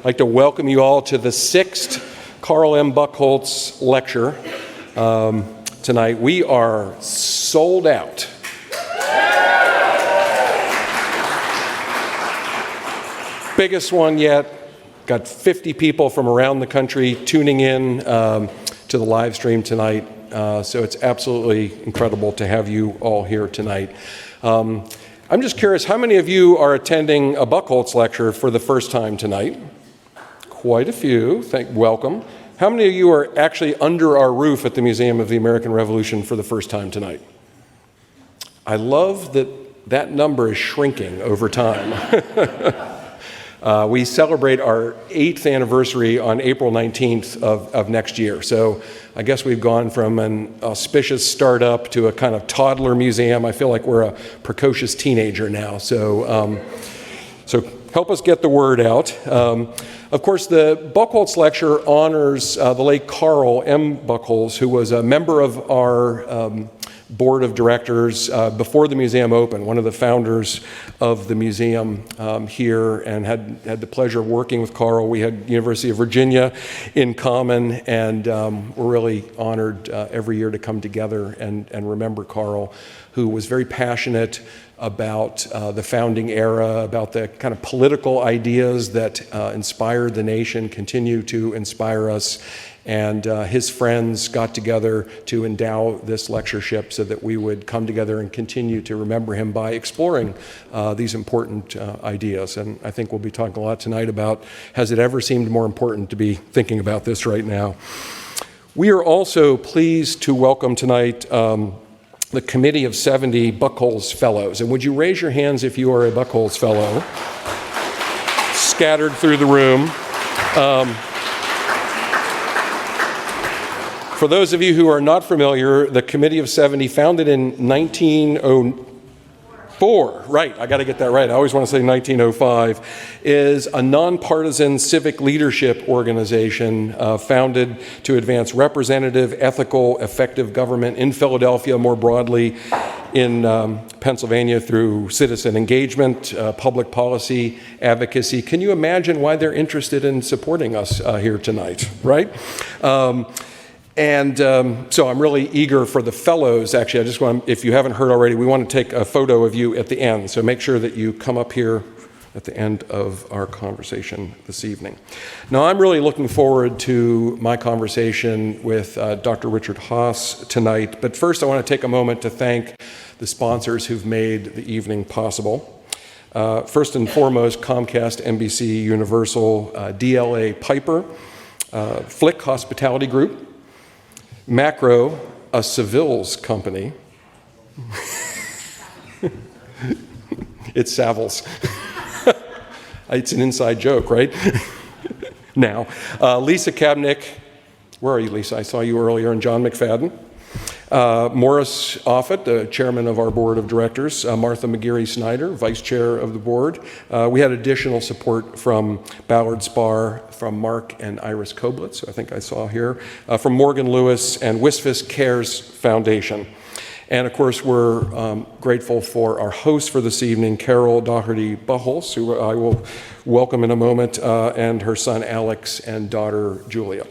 like to welcome you all to the 6th Carl M. Buchholz Lecture tonight. We are sold out. Biggest one yet. Got 50 people from around the country tuning in to the live stream tonight. So it's absolutely incredible to have you all here tonight. I'm just curious, how many of you are attending a Buchholz lecture for the first time tonight? Quite a few. Welcome. How many of you are actually under our roof at the Museum of the American Revolution for the first time tonight? I love that number is shrinking over time. We celebrate our 8th anniversary on April 19th of next year. So I guess we've gone from an auspicious startup to a kind of toddler museum. I feel like we're a precocious teenager now. So help us get the word out. Of course, the Buchholz Lecture honors the late Carl M. Buchholz, who was a member of our board of directors before the museum opened, one of the founders of the museum here, and had the pleasure of working with Carl. We had University of Virginia in common, and we're really honored every year to come together and remember Carl, who was very passionate about the founding era, about the kind of political ideas that inspired the nation, continue to inspire us. And his friends got together to endow this lectureship so that we would come together and continue to remember him by exploring these important ideas. And I think we'll be talking a lot tonight about, has it ever seemed more important to be thinking about this right now? We are also pleased to welcome tonight the Committee of 70 Buchholz Fellows. And would you raise your hands if you are a Buchholz Fellow? Scattered through the room. For those of you who are not familiar, the Committee of 70, founded in 1904, right, I got to get that right. I always want to say 1905, is a nonpartisan civic leadership organization founded to advance representative, ethical, effective government in Philadelphia, more broadly in Pennsylvania, through citizen engagement, public policy, advocacy. Can you imagine why they're interested in supporting us here tonight, right? So I'm really eager for the fellows. Actually, I just want, if you haven't heard already, we want to take a photo of you at the end. So make sure that you come up here at the end of our conversation this evening. Now, I'm really looking forward to my conversation with Dr. Richard Haass tonight. But first, I want to take a moment to thank the sponsors who've made the evening possible. First and foremost, Comcast, NBC, Universal, DLA Piper, Flick Hospitality Group, Macro, a Seville's company. It's Savills. It's an inside joke, right? Now, Lisa Kabnick, where are you, Lisa? I saw you earlier, and John McFadden. Morris Offit, the chairman of our board of directors, Martha McGeary-Snyder, vice chair of the board. We had additional support from Ballard Spahr, from Mark and Iris Koblitz, who I think I saw here, from Morgan Lewis and Wisfis Cares Foundation. And of course, we're grateful for our host for this evening, Carol Doherty Buchholz, who I will welcome in a moment, and her son Alex and daughter Julia.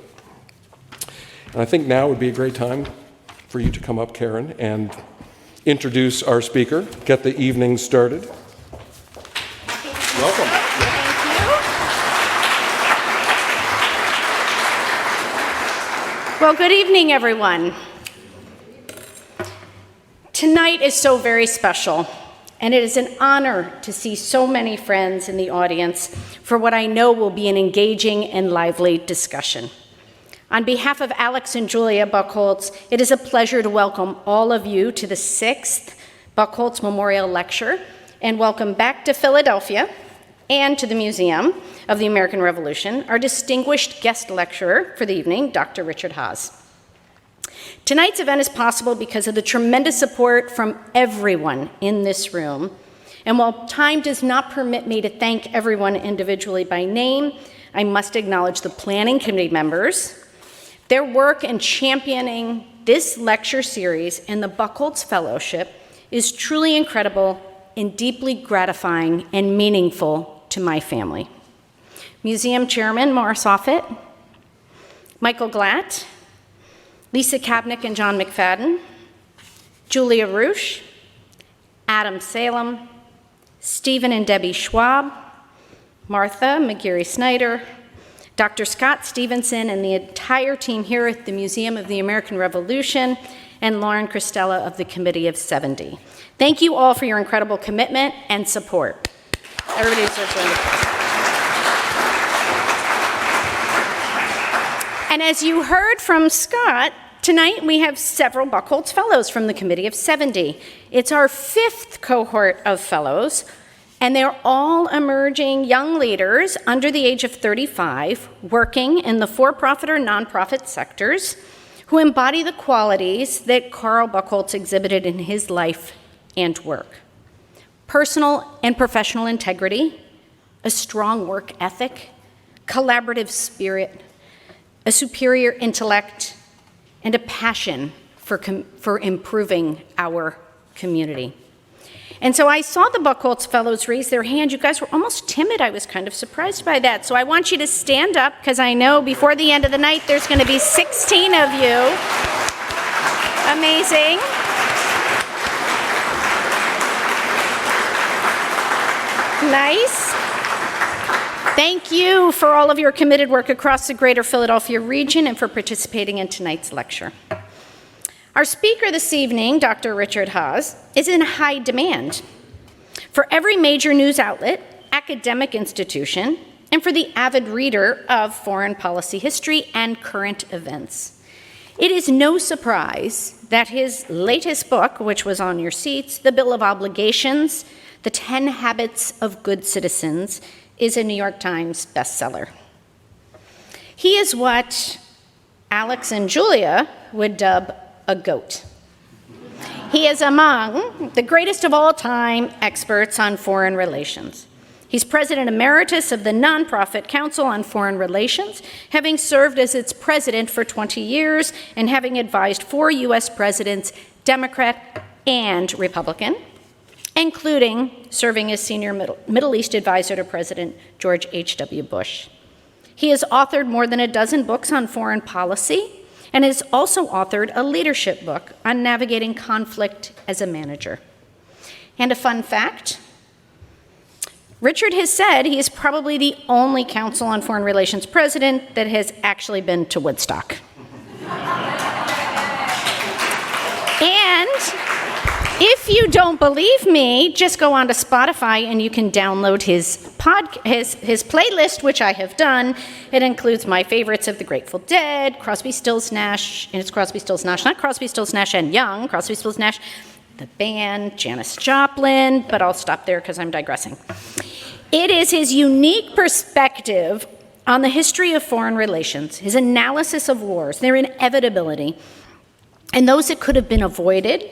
And I think now would be a great time for you to come up, Karen, and introduce our speaker, get the evening started. Welcome. Thank you. Well, good evening, everyone. Tonight is so very special, and it is an honor to see so many friends in the audience for what I know will be an engaging and lively discussion. On behalf of Alex and Julia Buchholz, it is a pleasure to welcome all of you to the 6th Buchholz Memorial Lecture, and welcome back to Philadelphia and to the Museum of the American Revolution, our distinguished guest lecturer for the evening, Dr. Richard Haass. Tonight's event is possible because of the tremendous support from everyone in this room. And while time does not permit me to thank everyone individually by name, I must acknowledge the planning committee members. Their work in championing this lecture series and the Buchholz Fellowship is truly incredible and deeply gratifying and meaningful to my family. Museum Chairman Morris Offit, Michael Glatt, Lisa Kabnick and John McFadden, Julia Roosh, Adam Salem, Stephen and Debbie Schwab, Martha McGarry-Snyder, Dr. Scott Stevenson, and the entire team here at the Museum of the American Revolution, and Lauren Christella of the Committee of 70. Thank you all for your incredible commitment and support. Everybody deserves a round of applause. And as you heard from Scott, tonight we have several Buchholz Fellows from the Committee of 70. It's our 5th cohort of fellows, and they're all emerging young leaders under the age of 35, working in the for-profit or nonprofit sectors, who embody the qualities that Carl Buchholz exhibited in his life and work: personal and professional integrity, a strong work ethic, collaborative spirit, a superior intellect, and a passion for improving our community. And so I saw the Buchholz Fellows raise their hand. You guys were almost timid. I was kind of surprised by that. So I want you to stand up, because I know before the end of the night there's going to be 16 of you. Amazing. Nice. Thank you for all of your committed work across the greater Philadelphia region and for participating in tonight's lecture. Our speaker this evening, Dr. Richard Haass, is in high demand for every major news outlet, academic institution, and for the avid reader of foreign policy history and current events. It is no surprise that his latest book, which was on your seats, The Bill of Obligations, The 10 Habits of Good Citizens, is a New York Times bestseller. He is what Alex and Julia would dub a goat. He is among the greatest of all time experts on foreign relations. He's President Emeritus of the Nonprofit Council on Foreign Relations, having served as its president for 20 years and having advised 4 U.S. presidents, Democrat and Republican, including serving as senior Middle East advisor to President George H.W. Bush. He has authored more than a dozen books on foreign policy and has also authored a leadership book on navigating conflict as a manager. And a fun fact, Richard has said he is probably the only Council on Foreign Relations president that has actually been to Woodstock. And if you don't believe me, just go on to Spotify and you can download his playlist, which I have done. It includes my favorites of the Grateful Dead, Crosby, Stills, Nash, and it's Crosby, Stills, Nash, not Crosby, Stills, Nash and Young, Crosby, Stills, Nash, the band, Janis Joplin, but I'll stop there because I'm digressing. It is his unique perspective on the history of foreign relations, his analysis of wars, their inevitability, and those that could have been avoided,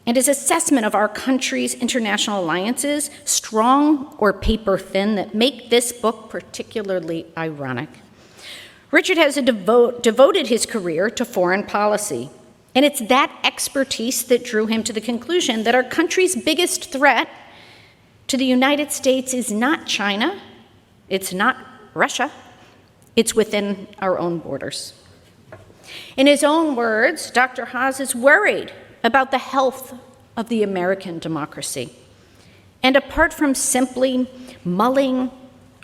and his assessment of our country's international alliances, strong or paper thin, that make this book particularly ironic. Richard has devoted his career to foreign policy, and it's that expertise that drew him to the conclusion that our country's biggest threat to the United States is not China, it's not Russia, it's within our own borders. In his own words, Dr. Haass is worried about the health of the American democracy. And apart from simply mulling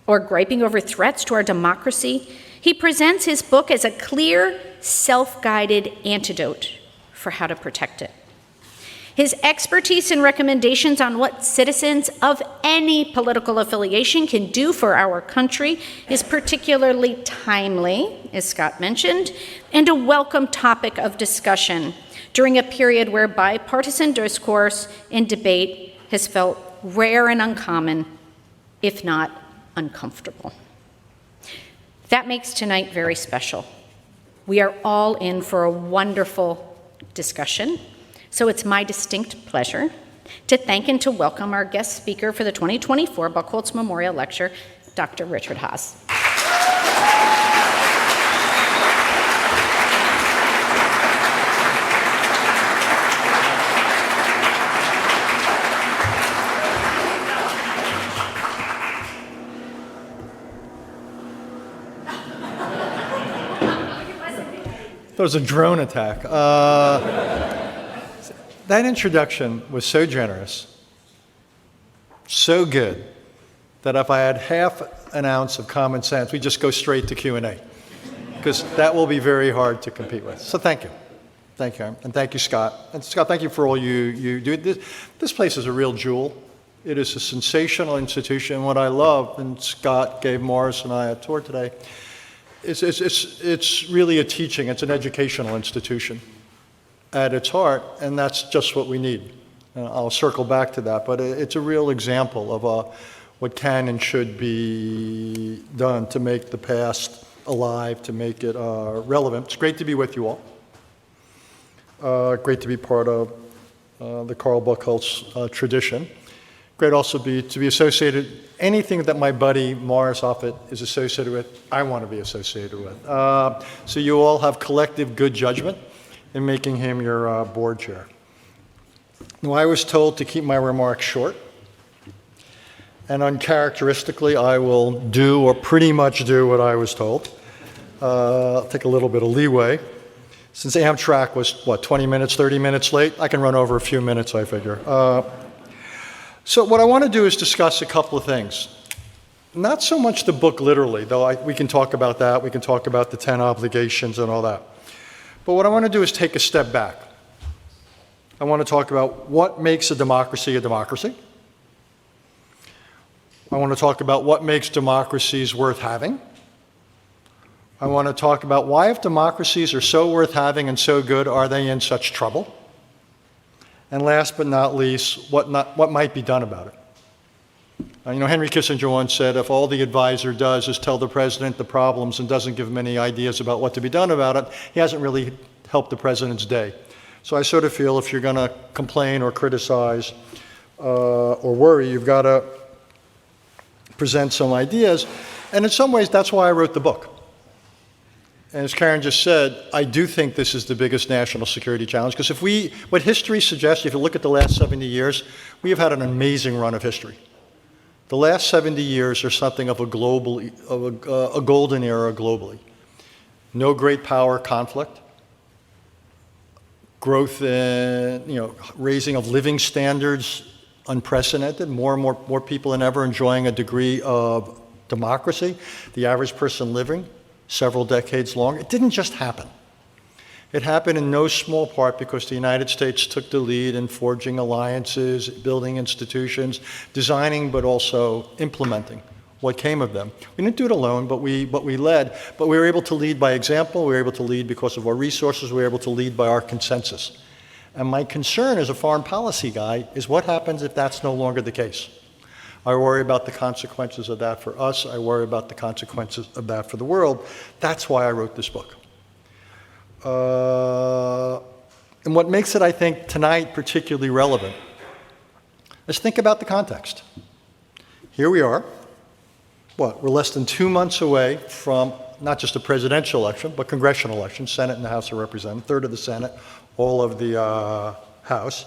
or griping over threats to our democracy, he presents his book as a clear, self-guided antidote for how to protect it. His expertise and recommendations on what citizens of any political affiliation can do for our country is particularly timely, as Scott mentioned, and a welcome topic of discussion during a period where bipartisan discourse and debate has felt rare and uncommon, if not uncomfortable. That makes tonight very special. We are all in for a wonderful discussion, so it's my distinct pleasure to thank and to welcome our guest speaker for the 2024 Buchholz Memorial Lecture, Dr. Richard Haass. was a drone attack. That introduction was so generous, so good, that if I had half an ounce of common sense, we'd just go straight to Q&A, because that will be very hard to compete with. So thank you. Thank you, and thank you, Scott. And Scott, thank you for all you do. This place is a real jewel. It is a sensational institution. What I love, and Scott gave Morris and I a tour today, it's really a teaching, it's an educational institution at its heart, and that's just what we need. I'll circle back to that, but it's a real example of what can and should be done to make the past alive, to make it relevant. It's great to be with you all. Great to be part of the Carl Buchholz tradition. Great also to be associated, anything that my buddy Morris Offit is associated with, I want to be associated with. So you all have collective good judgment in making him your board chair. Now, I was told to keep my remarks short, and uncharacteristically, I will do or pretty much do what I was told. I'll take a little bit of leeway. Since Amtrak was, 20 minutes, 30 minutes late, I can run over a few minutes, I figure. So what I want to do is discuss a couple of things. Not so much the book literally, though we can talk about that. We can talk about the 10 obligations and all that. But what I want to do is take a step back. I want to talk about what makes a democracy a democracy. I want to talk about what makes democracies worth having. I want to talk about why, if democracies are so worth having and so good, are they in such trouble? And last but not least, what might be done about it? Henry Kissinger once said, if all the advisor does is tell the president the problems and doesn't give him any ideas about what to be done about it, he hasn't really helped the president's day. So I sort of feel if you're going to complain or criticize or worry, you've got to present some ideas. And in some ways, that's why I wrote the book. And as Karen just said, I do think this is the biggest national security challenge, because what history suggests, if you look at the last 70 years, we have had an amazing run of history. The last 70 years are something of a golden era globally. No great power conflict, growth in, raising of living standards, unprecedented, more and more people than ever enjoying a degree of democracy, the average person living several decades long. It didn't just happen. It happened in no small part because the United States took the lead in forging alliances, building institutions, designing, but also implementing what came of them. We didn't do it alone, but we led. But we were able to lead by example. We were able to lead because of our resources. We were able to lead by our consensus. And my concern as a foreign policy guy is what happens if that's no longer the case. I worry about the consequences of that for us. I worry about the consequences of that for the world. That's why I wrote this book. And what makes it, I think, tonight particularly relevant is think about the context. Here we are. We're less than 2 months away from not just a presidential election, but congressional elections, Senate and the House of Representatives, third of the Senate, all of the House.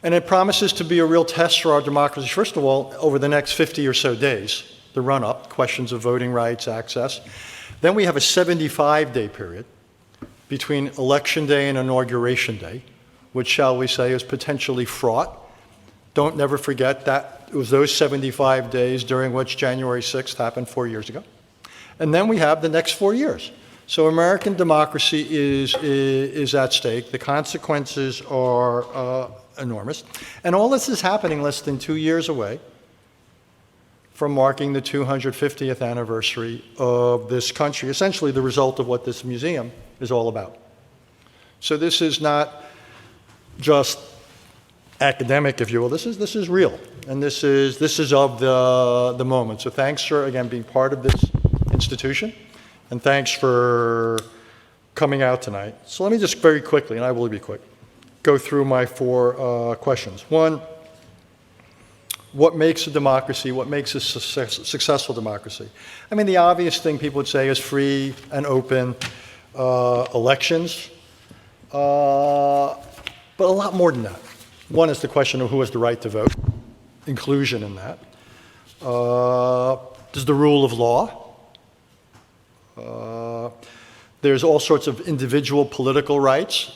And it promises to be a real test for our democracy, first of all, over the next 50 or so days, the run-up, questions of voting rights, access. Then we have a 75-day period between Election Day and Inauguration Day, which, shall we say, is potentially fraught. Don't never forget that it was those 75 days during which January 6th happened 4 years ago. And then we have the next 4 years. So American democracy is at stake. The consequences are enormous. And all this is happening less than 2 years away from marking the 250th anniversary of this country, essentially the result of what this museum is all about. So this is not just academic, if you will. This is real, and this is of the moment. So thanks for, again, being part of this institution, and thanks for coming out tonight. So let me just very quickly, and I will be quick, go through my 4 questions. One, what makes a democracy? What makes a successful democracy? I mean, the obvious thing people would say is free and open elections, but a lot more than that. One is the question of who has the right to vote, inclusion in that. Does the rule of law? There's all sorts of individual political rights,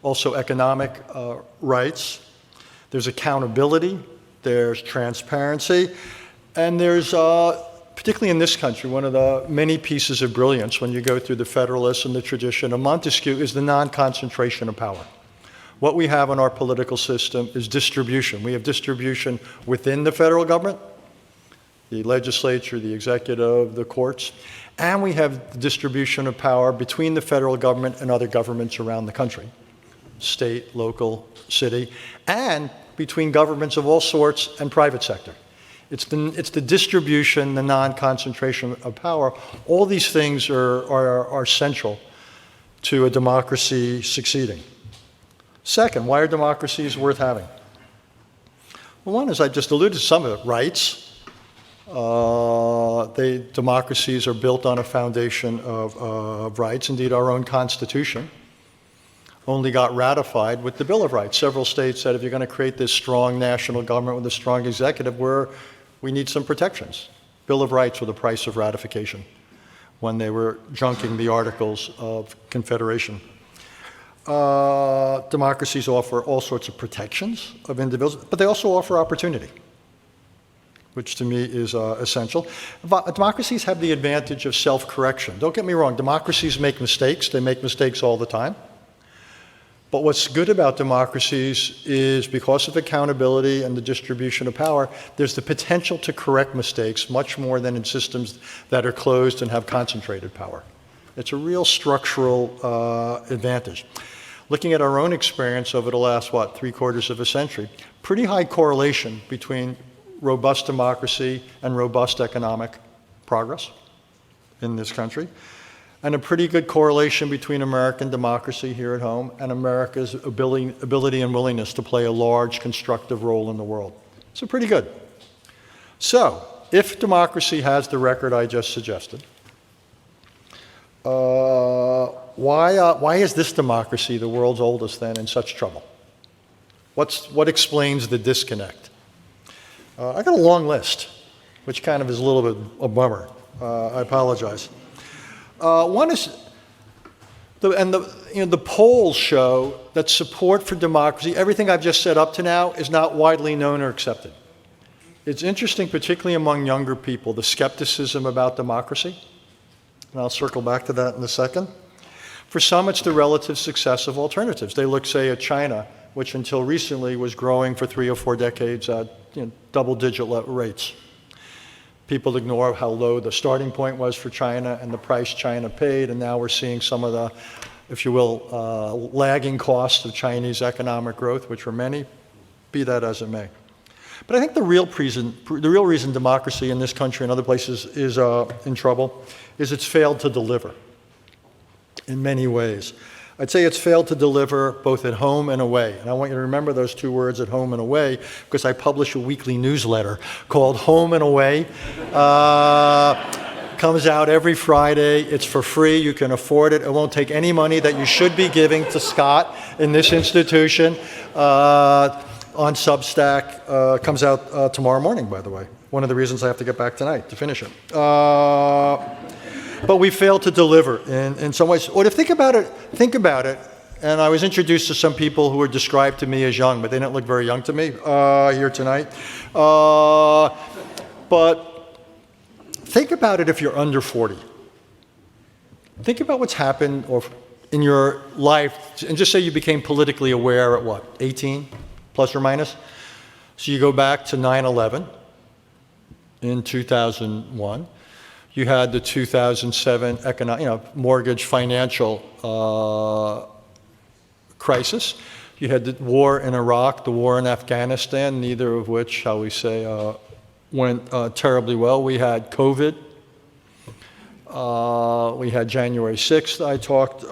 also economic rights. There's accountability, there's transparency, and there's, particularly in this country, one of the many pieces of brilliance when you go through the Federalists and the tradition of Montesquieu is the non-concentration of power. What we have in our political system is distribution. We have distribution within the federal government, the legislature, the executive, the courts, and we have the distribution of power between the federal government and other governments around the country, state, local, city, and between governments of all sorts and private sector. It's the distribution, the non-concentration of power. All these things are central to a democracy succeeding. Second, why are democracies worth having? Well, one is I just alluded to some of it, rights. Democracies are built on a foundation of rights. Indeed, our own Constitution only got ratified with the Bill of Rights. Several states said if you're going to create this strong national government with a strong executive, we need some protections. Bill of Rights were the price of ratification when they were junking the Articles of Confederation. Democracies offer all sorts of protections of individuals, but they also offer opportunity, which to me is essential. Democracies have the advantage of self-correction. Don't get me wrong, democracies make mistakes. They make mistakes all the time. But what's good about democracies is because of accountability and the distribution of power, there's the potential to correct mistakes much more than in systems that are closed and have concentrated power. It's a real structural advantage. Looking at our own experience over the last, three-quarters of a century, pretty high correlation between robust democracy and robust economic progress in this country, and a pretty good correlation between American democracy here at home and America's ability and willingness to play a large constructive role in the world. So pretty good. So, if democracy has the record I just suggested, why is this democracy, the world's oldest, then in such trouble? What explains the disconnect? I got a long list, which kind of is a little bit a bummer. I apologize. One is, the polls show that support for democracy, everything I've just said up to now, is not widely known or accepted. It's interesting, particularly among younger people, the skepticism about democracy. And I'll circle back to that in a second. For some, it's the relative success of alternatives. They look, say, at China, which until recently was growing for 3 or 4 decades at double-digit rates. People ignore how low the starting point was for China and the price China paid, and now we're seeing some of the, if you will, lagging costs of Chinese economic growth, which were many, be that as it may. But I think the real reason democracy in this country and other places is in trouble is it's failed to deliver in many ways. I'd say it's failed to deliver both at home and away. And I want you to remember those two words, at home and away, because I publish a weekly newsletter called Home and Away. Comes out every Friday. It's for free. You can afford it. It won't take any money that you should be giving to Scott in this institution. On Substack. Comes out tomorrow morning, by the way. One of the reasons I have to get back tonight to finish it. But we failed to deliver in some ways. Or to think about it, and I was introduced to some people who were described to me as young, but they didn't look very young to me here tonight. But think about it if you're under 40. Think about what's happened in your life, and just say you became politically aware at 18, plus or minus? So you go back to 9/11 in 2001. You had the 2007 mortgage financial crisis. You had the war in Iraq, the war in Afghanistan, neither of which, shall we say, went terribly well. We had COVID. We had January 6th I talked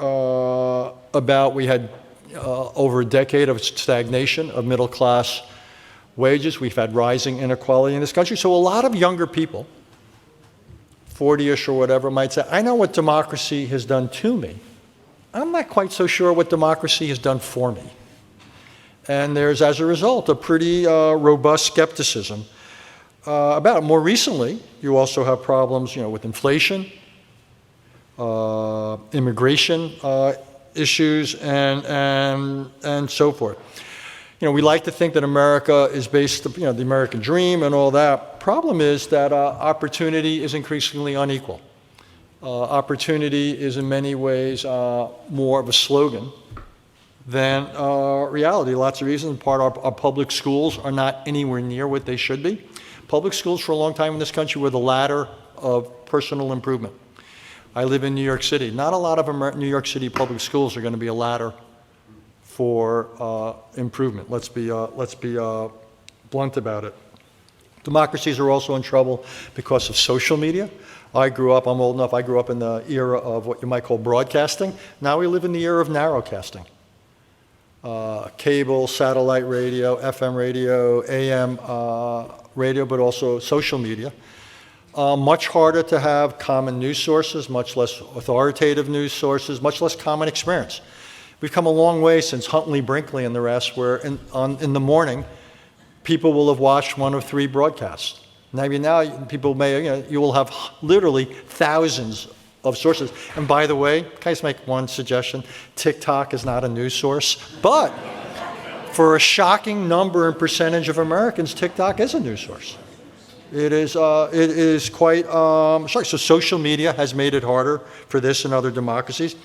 about. We had over a decade of stagnation of middle-class wages. We've had rising inequality in this country. So a lot of younger people, 40-ish or whatever, might say, I know what democracy has done to me. I'm not quite so sure what democracy has done for me. And there's, as a result, a pretty robust skepticism about it. More recently, you also have problems, with inflation, immigration issues, and so forth. We like to think that America is based, the American dream and all that. Problem is that opportunity is increasingly unequal. Opportunity is in many ways more of a slogan than reality. Lots of reasons. Part of our public schools are not anywhere near what they should be. Public schools for a long time in this country were the ladder of personal improvement. I live in New York City. Not a lot of New York City public schools are going to be a ladder for improvement. Let's be blunt about it. Democracies are also in trouble because of social media. I'm old enough, I grew up in the era of what you might call broadcasting. Now we live in the era of narrowcasting. Cable, satellite radio, FM radio, AM radio, but also social media. Much harder to have common news sources, much less authoritative news sources, much less common experience. We've come a long way since Huntley, Brinkley, and the rest, where in the morning, people will have watched one of 3 broadcasts. Maybe now people you will have literally thousands of sources. And by the way, can I just make one suggestion? TikTok is not a news source, but for a shocking number and percentage of Americans, TikTok is a news source. It is quite shocking. So social media has made it harder for this and other democracies.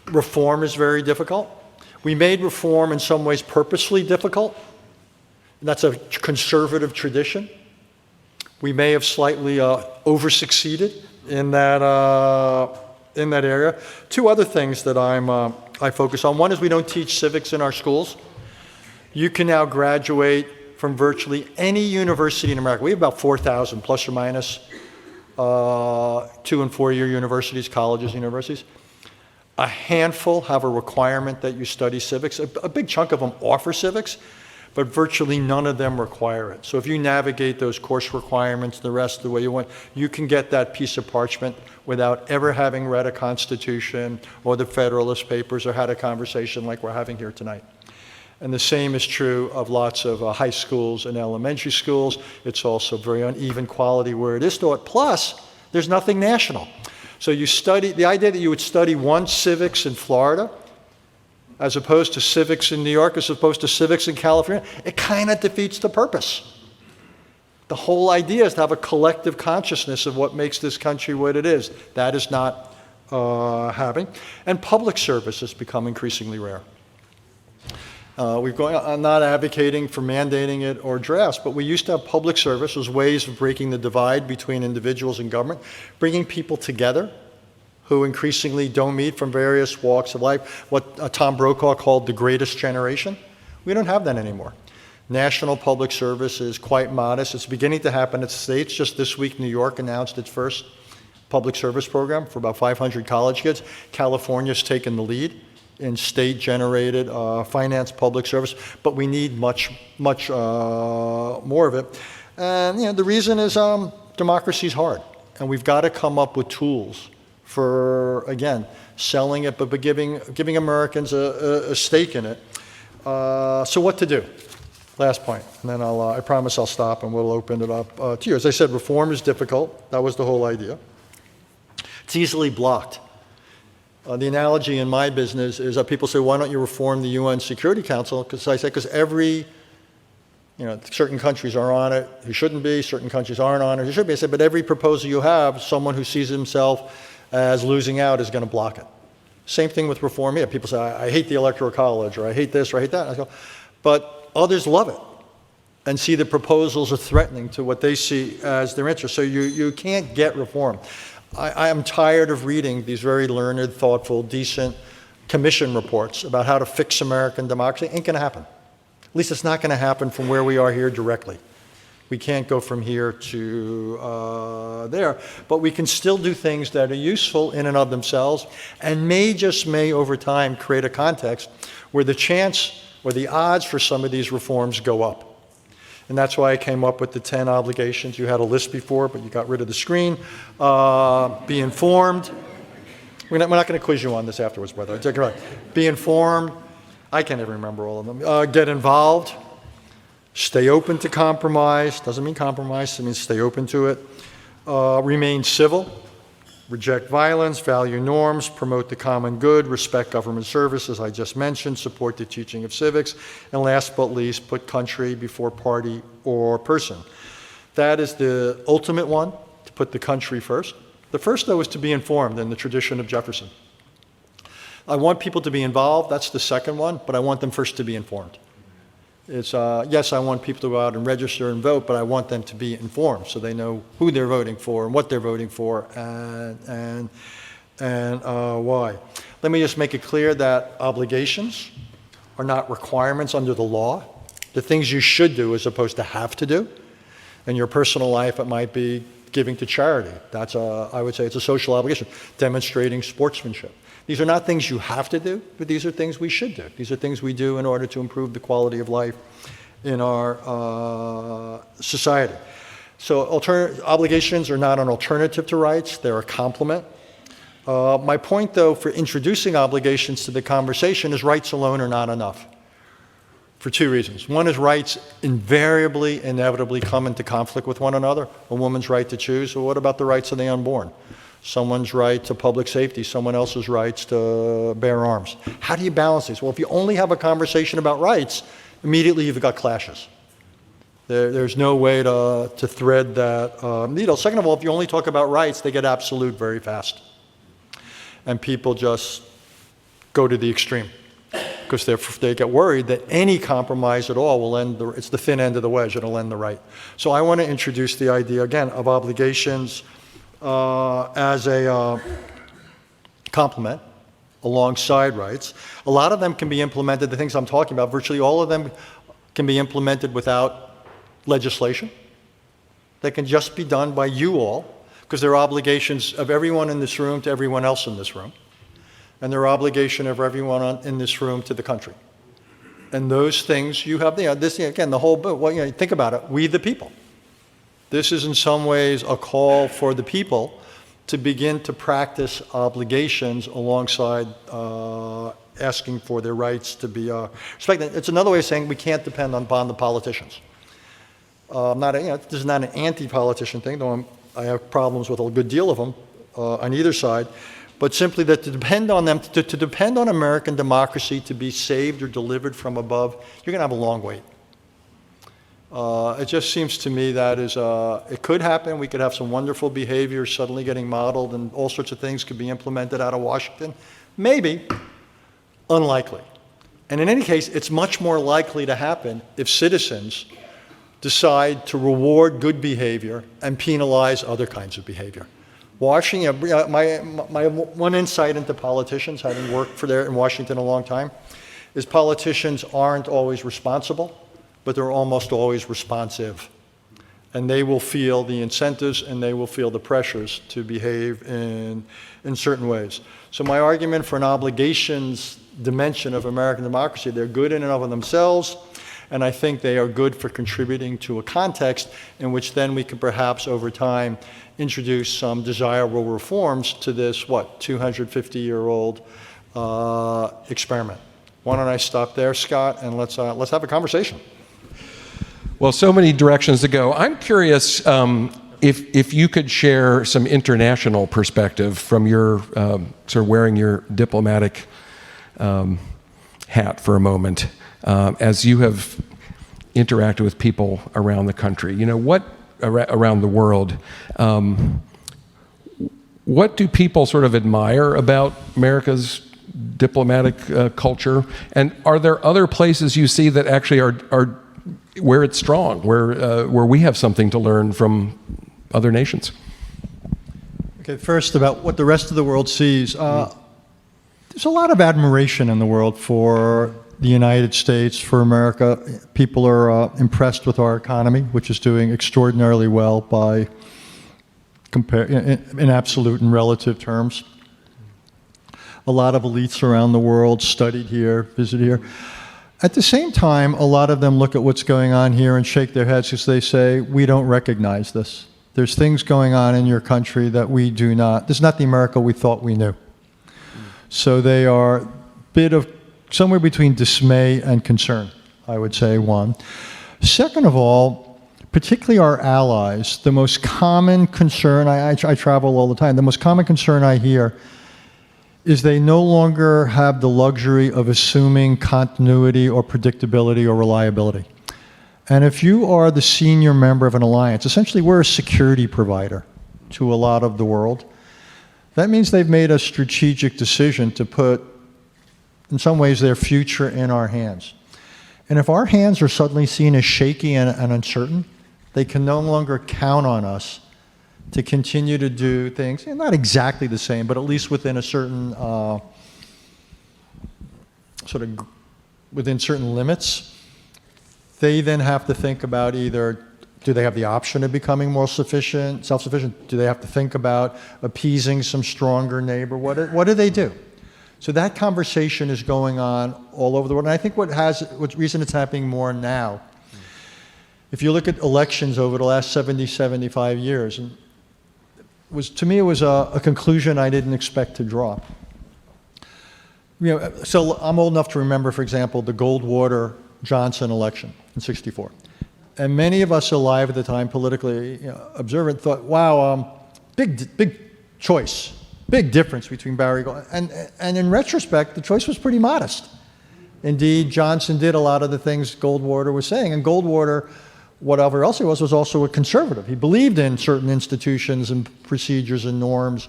Reform is very difficult. We made reform in some ways purposely difficult. That's a conservative tradition. We may have slightly over-succeeded in that area. 2 other things that I focus on. One is we don't teach civics in our schools. You can now graduate from virtually any university in America. We have about 4,000 plus or minus 2- and 4-year universities, colleges, universities. A handful have a requirement that you study civics. A big chunk of them offer civics, but virtually none of them require it. So if you navigate those course requirements the rest of the way you want, you can get that piece of parchment without ever having read a Constitution or the Federalist Papers or had a conversation like we're having here tonight. And the same is true of lots of high schools and elementary schools. It's also very uneven quality where it is taught. Plus, there's nothing national. So you study, the idea that you would study one civics in Florida as opposed to civics in New York, as opposed to civics in California, it kind of defeats the purpose. The whole idea is to have a collective consciousness of what makes this country what it is. That is not happening. And public service has become increasingly rare. I'm not advocating for mandating it or drafts, but we used to have public service as ways of breaking the divide between individuals and government, bringing people together who increasingly don't meet from various walks of life, what Tom Brokaw called the greatest generation. We don't have that anymore. National public service is quite modest. It's beginning to happen at states. Just this week, New York announced its first public service program for about 500 college kids. California's taken the lead in state-generated finance public service, but we need much more of it. And the reason is democracy's hard, and we've got to come up with tools for, again, selling it, but giving Americans a stake in it. So what to do? Last point, and then I promise I'll stop and we'll open it up to you. As I said, reform is difficult. That was the whole idea. It's easily blocked. The analogy in my business is that people say, why don't you reform the UN Security Council? Because I say, because certain countries are on it who shouldn't be, certain countries aren't on it who should be. I said, but every proposal you have, someone who sees himself as losing out is going to block it. Same thing with reform. Yeah, people say, I hate the Electoral College, or I hate this, or I hate that. And I go, but others love it and see the proposals are threatening to what they see as their interest. So you can't get reform. I am tired of reading these very learned, thoughtful, decent commission reports about how to fix American democracy. Ain't going to happen. At least it's not going to happen from where we are here directly. We can't go from here to there, but we can still do things that are useful in and of themselves and may over time create a context where the chance or the odds for some of these reforms go up. And that's why I came up with the 10 obligations. You had a list before, but you got rid of the screen. Be informed. We're not going to quiz you on this afterwards, by the way. Be informed. I can't even remember all of them. Get involved. Stay open to compromise. Doesn't mean compromise. It means stay open to it. Remain civil. Reject violence, value norms, promote the common good, respect government service, as I just mentioned, support the teaching of civics, and last but least, put country before party or person. That is the ultimate one, to put the country first. The first, though, is to be informed in the tradition of Jefferson. I want people to be involved, that's the second one, but I want them first to be informed. It's, yes, I want people to go out and register and vote, but I want them to be informed so they know who they're voting for and what they're voting for and why. Let me just make it clear that obligations are not requirements under the law. The things you should do as opposed to have to do. In your personal life, it might be giving to charity. That's I would say it's a social obligation. Demonstrating sportsmanship. These are not things you have to do, but these are things we should do. These are things we do in order to improve the quality of life in our society. So obligations are not an alternative to rights, they're a complement. My point, though, for introducing obligations to the conversation is rights alone are not enough, for two reasons. One is rights invariably, inevitably come into conflict with one another. A woman's right to choose, well, what about the rights of the unborn? Someone's right to public safety, someone else's rights to bear arms. How do you balance these? Well, if you only have a conversation about rights, immediately you've got clashes. There's no way to thread that needle. Second of all, if you only talk about rights, they get absolute very fast. And people just go to the extreme because they get worried that any compromise at all will end, it's the thin end of the wedge, it'll end the right. So I want to introduce the idea, again, of obligations as a complement alongside rights. A lot of them can be implemented, the things I'm talking about, virtually all of them can be implemented without legislation. They can just be done by you all, because they're obligations of everyone in this room to everyone else in this room. And they're obligation of everyone in this room to the country. And those things you have, this, again, the whole book, well, think about it, we the people. This is in some ways a call for the people to begin to practice obligations alongside asking for their rights to be respected. It's another way of saying we can't depend upon the politicians. This is not an anti-politician thing, though I have problems with a good deal of them on either side, but simply that to depend on them, to depend on American democracy to be saved or delivered from above, you're going to have a long wait. It just seems to me that it could happen. We could have some wonderful behavior suddenly getting modeled and all sorts of things could be implemented out of Washington. Maybe. Unlikely. And in any case, it's much more likely to happen if citizens decide to reward good behavior and penalize other kinds of behavior. Washington, my one insight into politicians, having worked in Washington a long time, is politicians aren't always responsible, but they're almost always responsive. And they will feel the incentives and they will feel the pressures to behave in certain ways. So my argument for an obligations dimension of American democracy, they're good in and of themselves, and I think they are good for contributing to a context in which then we can perhaps over time introduce some desirable reforms to this, 250-year-old experiment. Why don't I stop there, Scott, and let's have a conversation. Well, so many directions to go. I'm curious if you could share some international perspective from your sort of wearing your diplomatic hat for a moment, as you have interacted with people around the country. What around the world? What do people sort of admire about America's diplomatic culture? And are there other places you see that actually are where it's strong, where we have something to learn from other nations? Okay, first about what the rest of the world sees. There's a lot of admiration in the world for the United States, for America. People are impressed with our economy, which is doing extraordinarily well by in absolute and relative terms. A lot of elites around the world studied here, visited here. At the same time, a lot of them look at what's going on here and shake their heads because they say, we don't recognize this. There's things going on in your country that we do not. This is not the America we thought we knew. So they are a bit of somewhere between dismay and concern, I would say, one. Second of all, particularly our allies, the most common concern, I travel all the time, the most common concern I hear is they no longer have the luxury of assuming continuity or predictability or reliability. And if you are the senior member of an alliance, essentially we're a security provider to a lot of the world. That means they've made a strategic decision to put, in some ways, their future in our hands. And if our hands are suddenly seen as shaky and uncertain, they can no longer count on us to continue to do things, not exactly the same, but at least within a certain, within certain limits. They then have to think about either, do they have the option of becoming more self-sufficient? Do they have to think about appeasing some stronger neighbor? What do they do? So that conversation is going on all over the world. And I think what reason it's happening more now, if you look at elections over the last 70, 75 years, and to me it was a conclusion I didn't expect to draw. So I'm old enough to remember, for example, the Goldwater-Johnson election in '64. And many of us alive at the time, politically observant, thought, wow, big choice, big difference between Barry Goldwater. And in retrospect, the choice was pretty modest. Indeed, Johnson did a lot of the things Goldwater was saying. And Goldwater, whatever else he was also a conservative. He believed in certain institutions and procedures and norms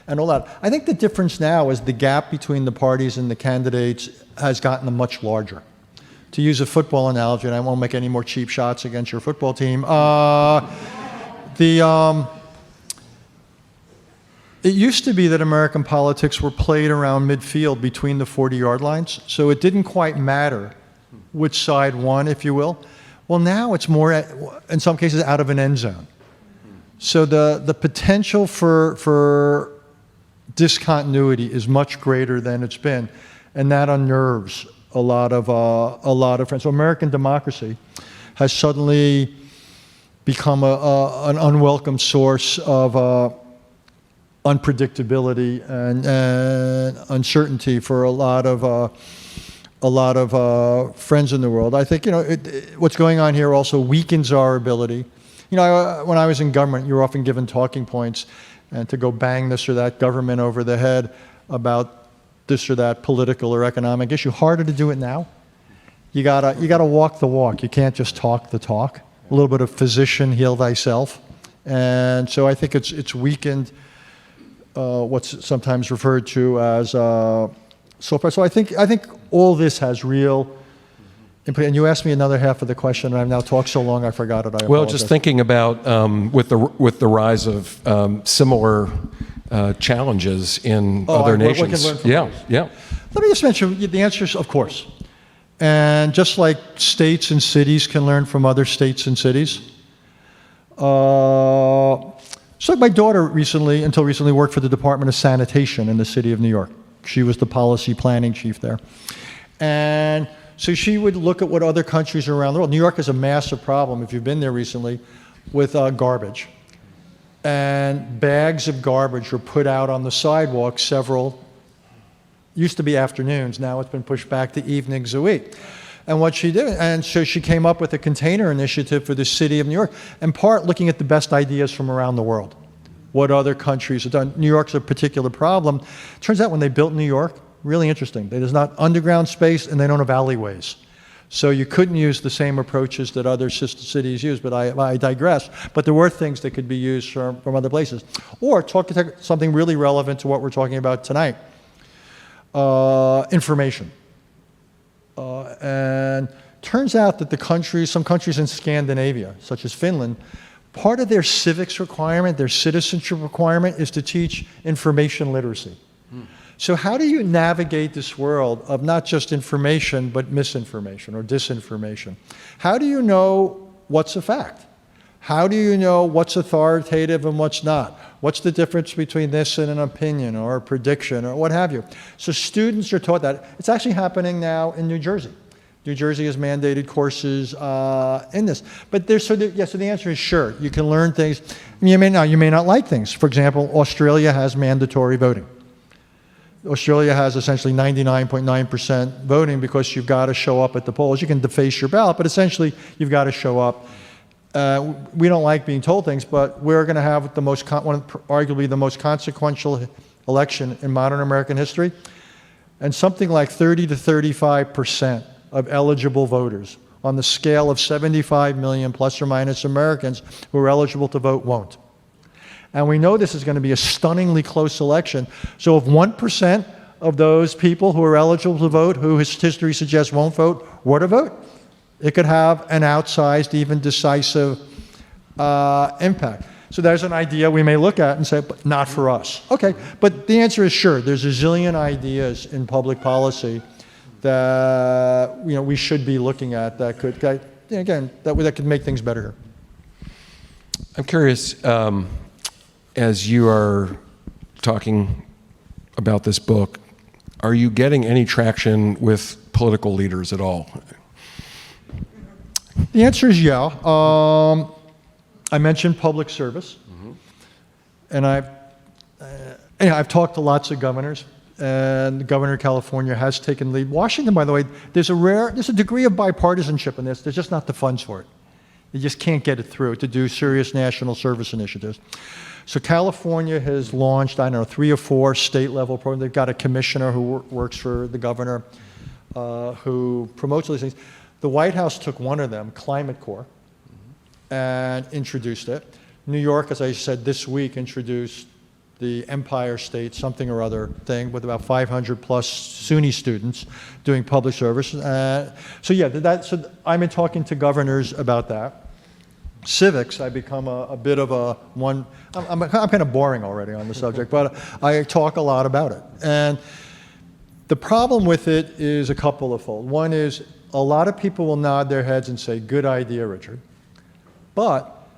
and all that. I think the difference now is the gap between the parties and the candidates has gotten much larger. To use a football analogy, and I won't make any more cheap shots against your football team, it used to be that American politics were played around midfield between the 40-yard lines, so it didn't quite matter which side won, if you will. Well, now it's more, in some cases, out of an end zone. So the potential for discontinuity is much greater than it's been, and that unnerves a lot of friends. So American democracy has suddenly become an unwelcome source of unpredictability and uncertainty for a lot of friends in the world. I think what's going on here also weakens our ability. When I was in government, you were often given talking points and to go bang this or that government over the head about this or that political or economic issue. Harder to do it now. You gotta walk the walk. You can't just talk the talk. A little bit of physician, heal thyself. And so I think it's weakened what's sometimes referred to as soft. So I think all this has real input. And you asked me another half of the question, and I've now talked so long I forgot it. I apologize. Well, just thinking about with the rise of similar challenges in other nations. What can learn from others. Yeah. Let me just mention the answer is, of course. And just like states and cities can learn from other states and cities. So my daughter until recently, worked for the Department of Sanitation in the city of New York. She was the policy planning chief there. And so she would look at what other countries around the world. New York has a massive problem, if you've been there recently, with garbage. And bags of garbage were put out on the sidewalk used to be afternoons, now it's been pushed back to evenings a week. And what she did, and so she came up with a container initiative for the city of New York, in part looking at the best ideas from around the world. What other countries have done. New York's a particular problem. Turns out when they built New York, really interesting, there's not underground space and they don't have alleyways. So you couldn't use the same approaches that other sister cities use, but I digress. But there were things that could be used from other places. Or talk something really relevant to what we're talking about tonight. Information. And turns out that some countries in Scandinavia, such as Finland, part of their civics requirement, their citizenship requirement, is to teach information literacy. So how do you navigate this world of not just information, but misinformation or disinformation? How do you know what's a fact? How do you know what's authoritative and what's not? What's the difference between this and an opinion or a prediction or what have you? So students are taught that. It's actually happening now in New Jersey. New Jersey has mandated courses in this. But so the answer is sure. You can learn things. You may not like things. For example, Australia has mandatory voting. Australia has essentially 99.9% voting because you've got to show up at the polls. You can deface your ballot, but essentially you've got to show up We don't like being told things, but we're going to have the most, arguably the most consequential election in modern American history. And something like 30 to 35% of eligible voters on the scale of 75 million plus or minus Americans who are eligible to vote won't. And we know this is going to be a stunningly close election. So if 1% of those people who are eligible to vote, who history suggests won't vote, were to vote, it could have an outsized, even decisive impact. So there's an idea we may look at and say, but not for us. Okay, but the answer is sure. There's a zillion ideas in public policy that we should be looking at that could, again, that could make things better here. I'm curious, as you are talking about this book, are you getting any traction with political leaders at all? The answer is yeah. I mentioned public service, and I've talked to lots of governors, and the governor of California has taken lead. Washington, by the way, there's a degree of bipartisanship in this. There's just not the funds for it. You just can't get it through to do serious national service initiatives. So California has launched, 3 or 4 state-level programs. They've got a commissioner who works for the governor who promotes all these things. The White House took one of them, Climate Corps, and introduced it. New York, as I said, this week introduced the Empire State something or other thing with about 500 plus SUNY students doing public service. So yeah, so I've been talking to governors about that. Civics, I become a bit of a one, I'm kind of boring already on the subject, but I talk a lot about it. And the problem with it is a couple of fold. One is a lot of people will nod their heads and say, good idea, Richard. But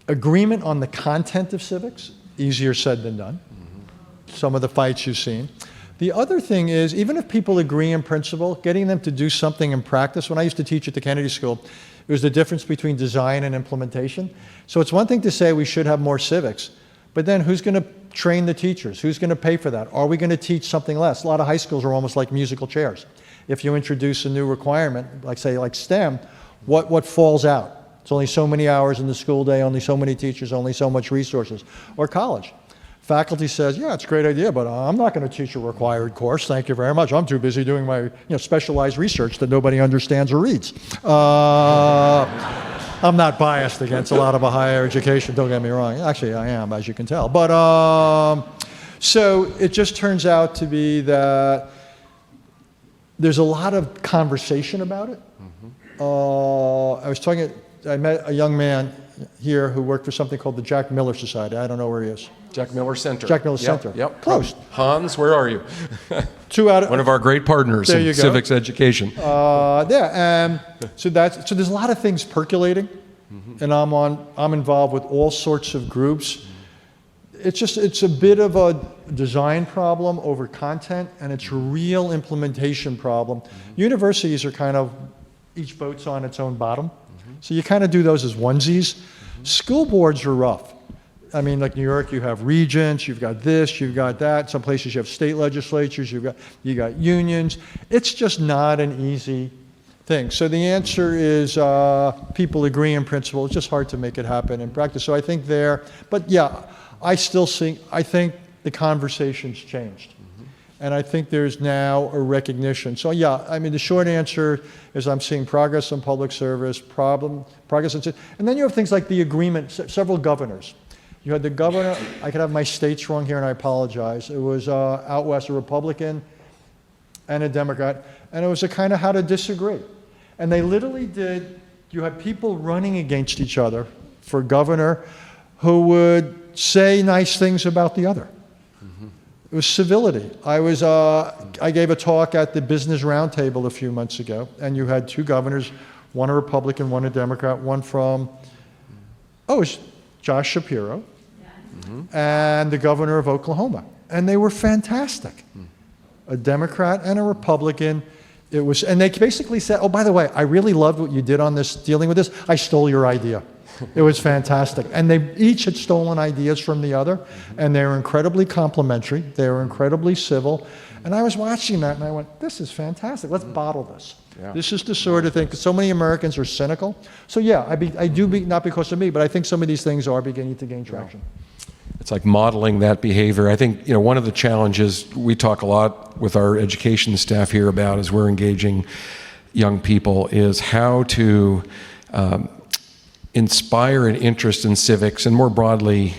agreement on the content of civics, easier said than done. Some of the fights you've seen. The other thing is, even if people agree in principle, getting them to do something in practice. When I used to teach at the Kennedy School, it was the difference between design and implementation. So it's one thing to say we should have more civics, but then who's going to train the teachers? Who's going to pay for that? Are we going to teach something less? A lot of high schools are almost like musical chairs. If you introduce a new requirement, like STEM, what falls out? It's only so many hours in the school day, only so many teachers, only so much resources. Or college. Faculty says, yeah, it's a great idea, but I'm not going to teach a required course. Thank you very much. I'm too busy doing my specialized research that nobody understands or reads. I'm not biased against a lot of a higher education, don't get me wrong. Actually, I am, as you can tell. But so it just turns out to be that there's a lot of conversation about it. I met a young man here who worked for something called the Jack Miller Society. I don't know where he is. Jack Miller Center. Jack Miller Center. Yep. Close. Hans, where are you? One of our great partners in civics education. And so there's a lot of things percolating, and I'm involved with all sorts of groups. It's a bit of a design problem over content, and it's a real implementation problem. Universities are kind of, each boat's on its own bottom. So you kind of do those as onesies. School boards are rough. I mean, like New York, you have regents, you've got this, you've got that. Some places you have state legislatures, you got unions. It's just not an easy thing. So the answer is people agree in principle. It's just hard to make it happen in practice. So I think but yeah, I think the conversation's changed. And I think there's now a recognition. So yeah, I mean, the short answer is I'm seeing progress on public service, progress on, and then you have things like the agreement, several governors. You had the governor, I could have my states wrong here and I apologize. It was out west, a Republican and a Democrat, and it was a kind of how to disagree. And they literally you had people running against each other for governor who would say nice things about the other. It was civility. I gave a talk at the Business Roundtable a few months ago, and you had 2 governors, one a Republican, one a Democrat, one from, it was Josh Shapiro, and the governor of Oklahoma. And they were fantastic. A Democrat and a Republican. And they basically said, oh, by the way, I really loved what you did on this, dealing with this. I stole your idea. It was fantastic. And they each had stolen ideas from the other, and they were incredibly complimentary. They were incredibly civil. And I was watching that, and I went, this is fantastic. Let's bottle this. This is the sort of thing, 'cause so many Americans are cynical. So yeah, not because of me, but I think some of these things are beginning to gain traction. It's like modeling that behavior. I think, one of the challenges we talk a lot with our education staff here about as we're engaging young people is how to inspire an interest in civics and more broadly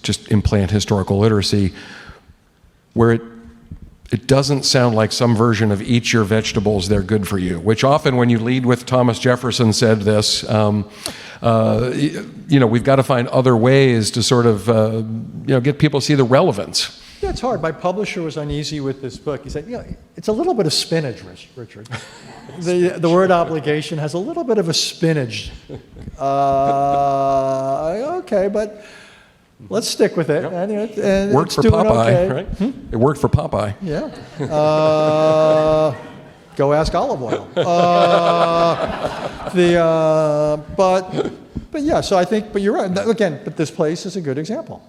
just implant historical literacy where it doesn't sound like some version of eat your vegetables, they're good for you, which often when you lead with Thomas Jefferson said this, we've got to find other ways to sort of, get people to see the relevance. Yeah, it's hard. My publisher was uneasy with this book. He said, it's a little bit of spinach, Richard. The word obligation has a little bit of a spinach. Okay, but let's stick with it. Yep. And worked for Popeye, right? It worked for Popeye. Yeah. Go ask olive oil. But yeah, so I think, but you're right. Again, but this place is a good example.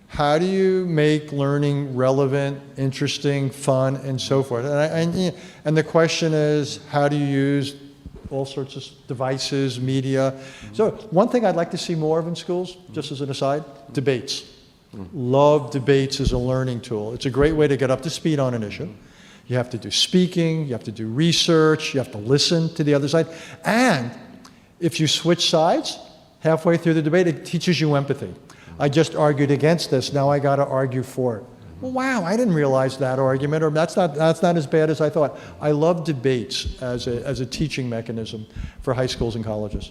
How do you make learning relevant, interesting, fun, and so forth? And the question is, how do you use all sorts of devices, media? So one thing I'd like to see more of in schools, just as an aside, debates. Love debates as a learning tool. It's a great way to get up to speed on an issue. You have to do speaking, you have to do research, you have to listen to the other side. And if you switch sides halfway through the debate, it teaches you empathy. I just argued against this, now I got to argue for it. Well, wow, I didn't realize that argument, or that's not as bad as I thought. I love debates as a teaching mechanism for high schools and colleges.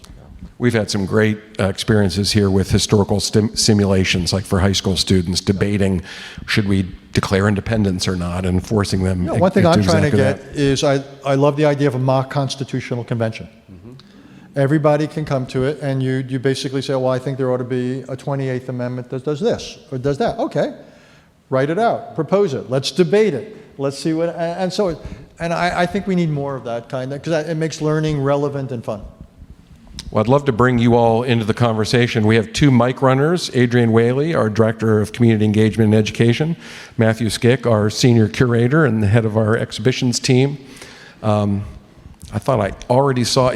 We've had some great experiences here with historical simulations, like for high school students, debating should we declare independence or not, and forcing them. One thing I'm trying to get is I love the idea of a mock constitutional convention. Everybody can come to it, and you basically say, well, I think there ought to be a 28th Amendment that does this or does that. Okay, write it out, propose it, let's debate it, let's see what, and so, and I think we need more of that kind of, because it makes learning relevant and fun. Well, I'd love to bring you all into the conversation. We have two mic runners, Adrian Whaley, our Director of Community Engagement and Education, Matthew Skick, our Senior Curator and the head of our exhibitions team. I thought I already saw,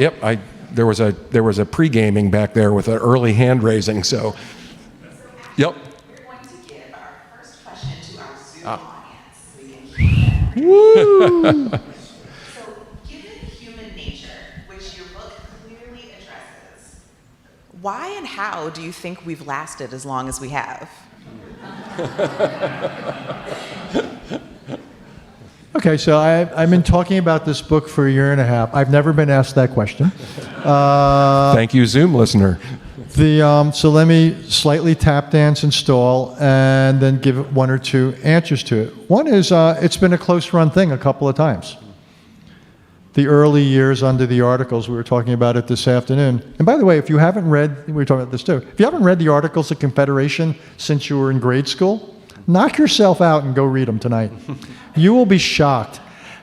there was a pre-gaming back there with an early hand raising, so, yep. We're going to give our first question to our Zoom audience. We can hear that. Woo! So, given human nature, which your book clearly addresses, why and how do you think we've lasted as long as we have? Okay, so I've been talking about this book for a year and a half. I've never been asked that question. Thank you, Zoom listener. So let me slightly tap dance and stall and then give one or two answers to it. One is it's been a close run thing a couple of times. The early years under the articles, we were talking about it this afternoon. And by the way, if you haven't read, we were talking about this too, if you haven't read the Articles of Confederation since you were in grade school, knock yourself out and go read them tonight. You will be shocked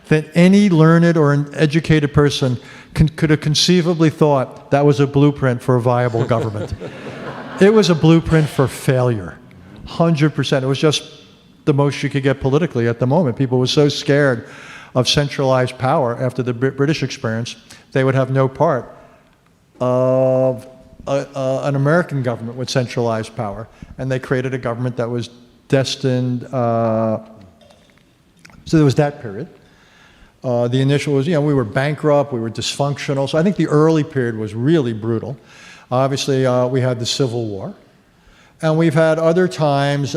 that any learned or an educated person could have conceivably thought that was a blueprint for a viable government. It was a blueprint for failure, 100%. It was just the most you could get politically at the moment. People were so scared of centralized power after the British experience, they would have no part of an American government with centralized power. And they created a government that was destined, so there was that period. The initial was, we were bankrupt, we were dysfunctional. So I think the early period was really brutal. Obviously, we had the Civil War. And we've had other times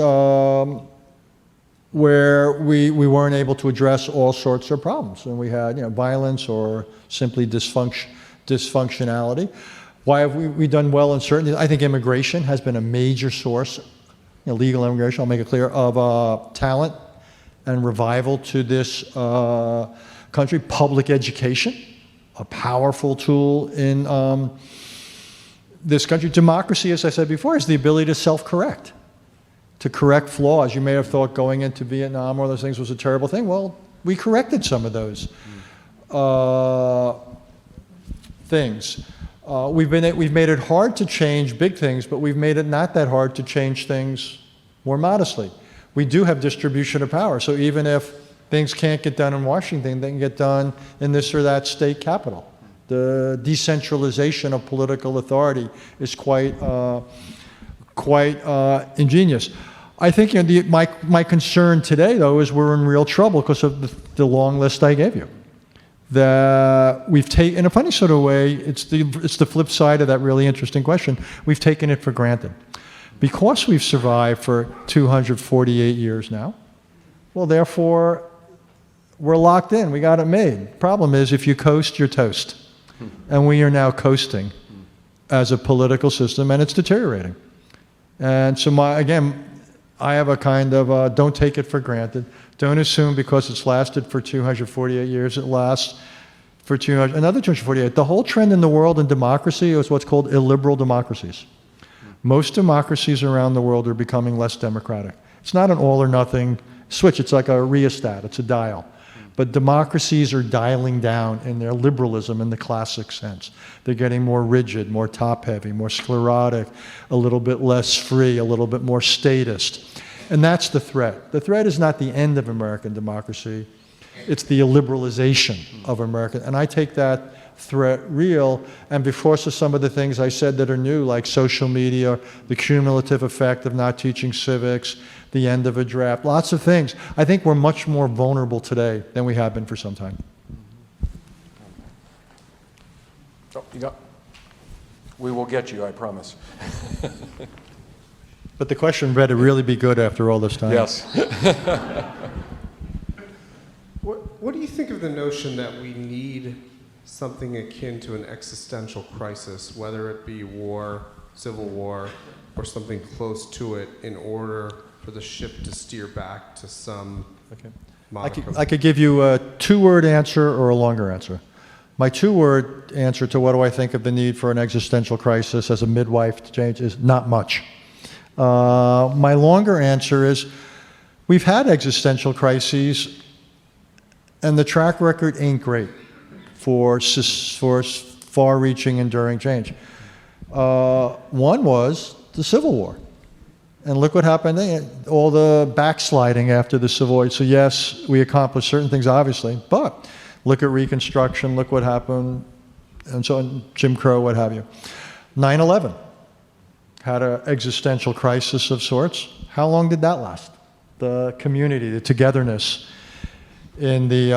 where we weren't able to address all sorts of problems. And we had, violence or simply dysfunctionality. Why have we done well in certain? I think immigration has been a major source, legal immigration, I'll make it clear, of talent and revival to this country. Public education, a powerful tool in this country. Democracy, as I said before, is the ability to self-correct, to correct flaws. You may have thought going into Vietnam or those things was a terrible thing. Well, we corrected some of those things. We've made it hard to change big things, but we've made it not that hard to change things more modestly. We do have distribution of power, so even if Things can't get done in Washington. They can get done in this or that state capital. The decentralization of political authority is quite ingenious. I think my concern today, though, is we're in real trouble because of the long list I gave you. That we've taken, in a funny sort of way, it's the flip side of that really interesting question. We've taken it for granted. Because we've survived for 248 years now, well, therefore, we're locked in. We got it made. Problem is, if you coast, you're toast. And we are now coasting as a political system, and it's deteriorating. And so, again, I have a kind of don't take it for granted. Don't assume because it's lasted for 248 years, it lasts for another 248. The whole trend in the world in democracy is what's called illiberal democracies. Most democracies around the world are becoming less democratic. It's not an all or nothing switch. It's like a rheostat. It's a dial. But democracies are dialing down in their liberalism in the classic sense. They're getting more rigid, more top-heavy, more sclerotic, a little bit less free, a little bit more statist. And that's the threat. The threat is not the end of American democracy. It's the illiberalization of America. And I take that threat real. And because of some of the things I said that are new, like social media, the cumulative effect of not teaching civics, the end of a draft, lots of things. I think we're much more vulnerable today than we have been for some time. Oh, we will get you, I promise. But the question better really be good after all this time. Yes. What do you think of the notion that we need something akin to an existential crisis, whether it be war, civil war, or something close to it, in order for the ship to steer back to some modicum? I could give you a two-word answer or a longer answer. My two-word answer to what do I think of the need for an existential crisis as a midwife to change is not much. My longer answer is we've had existential crises, and the track record ain't great for far-reaching, enduring change. One was the Civil War. And look what happened then, all the backsliding after the Civil War. So yes, we accomplished certain things, obviously, but look at Reconstruction, look what happened, and so on, Jim Crow, what have you. 9/11 had an existential crisis of sorts. How long did that last? The community, the togetherness, in the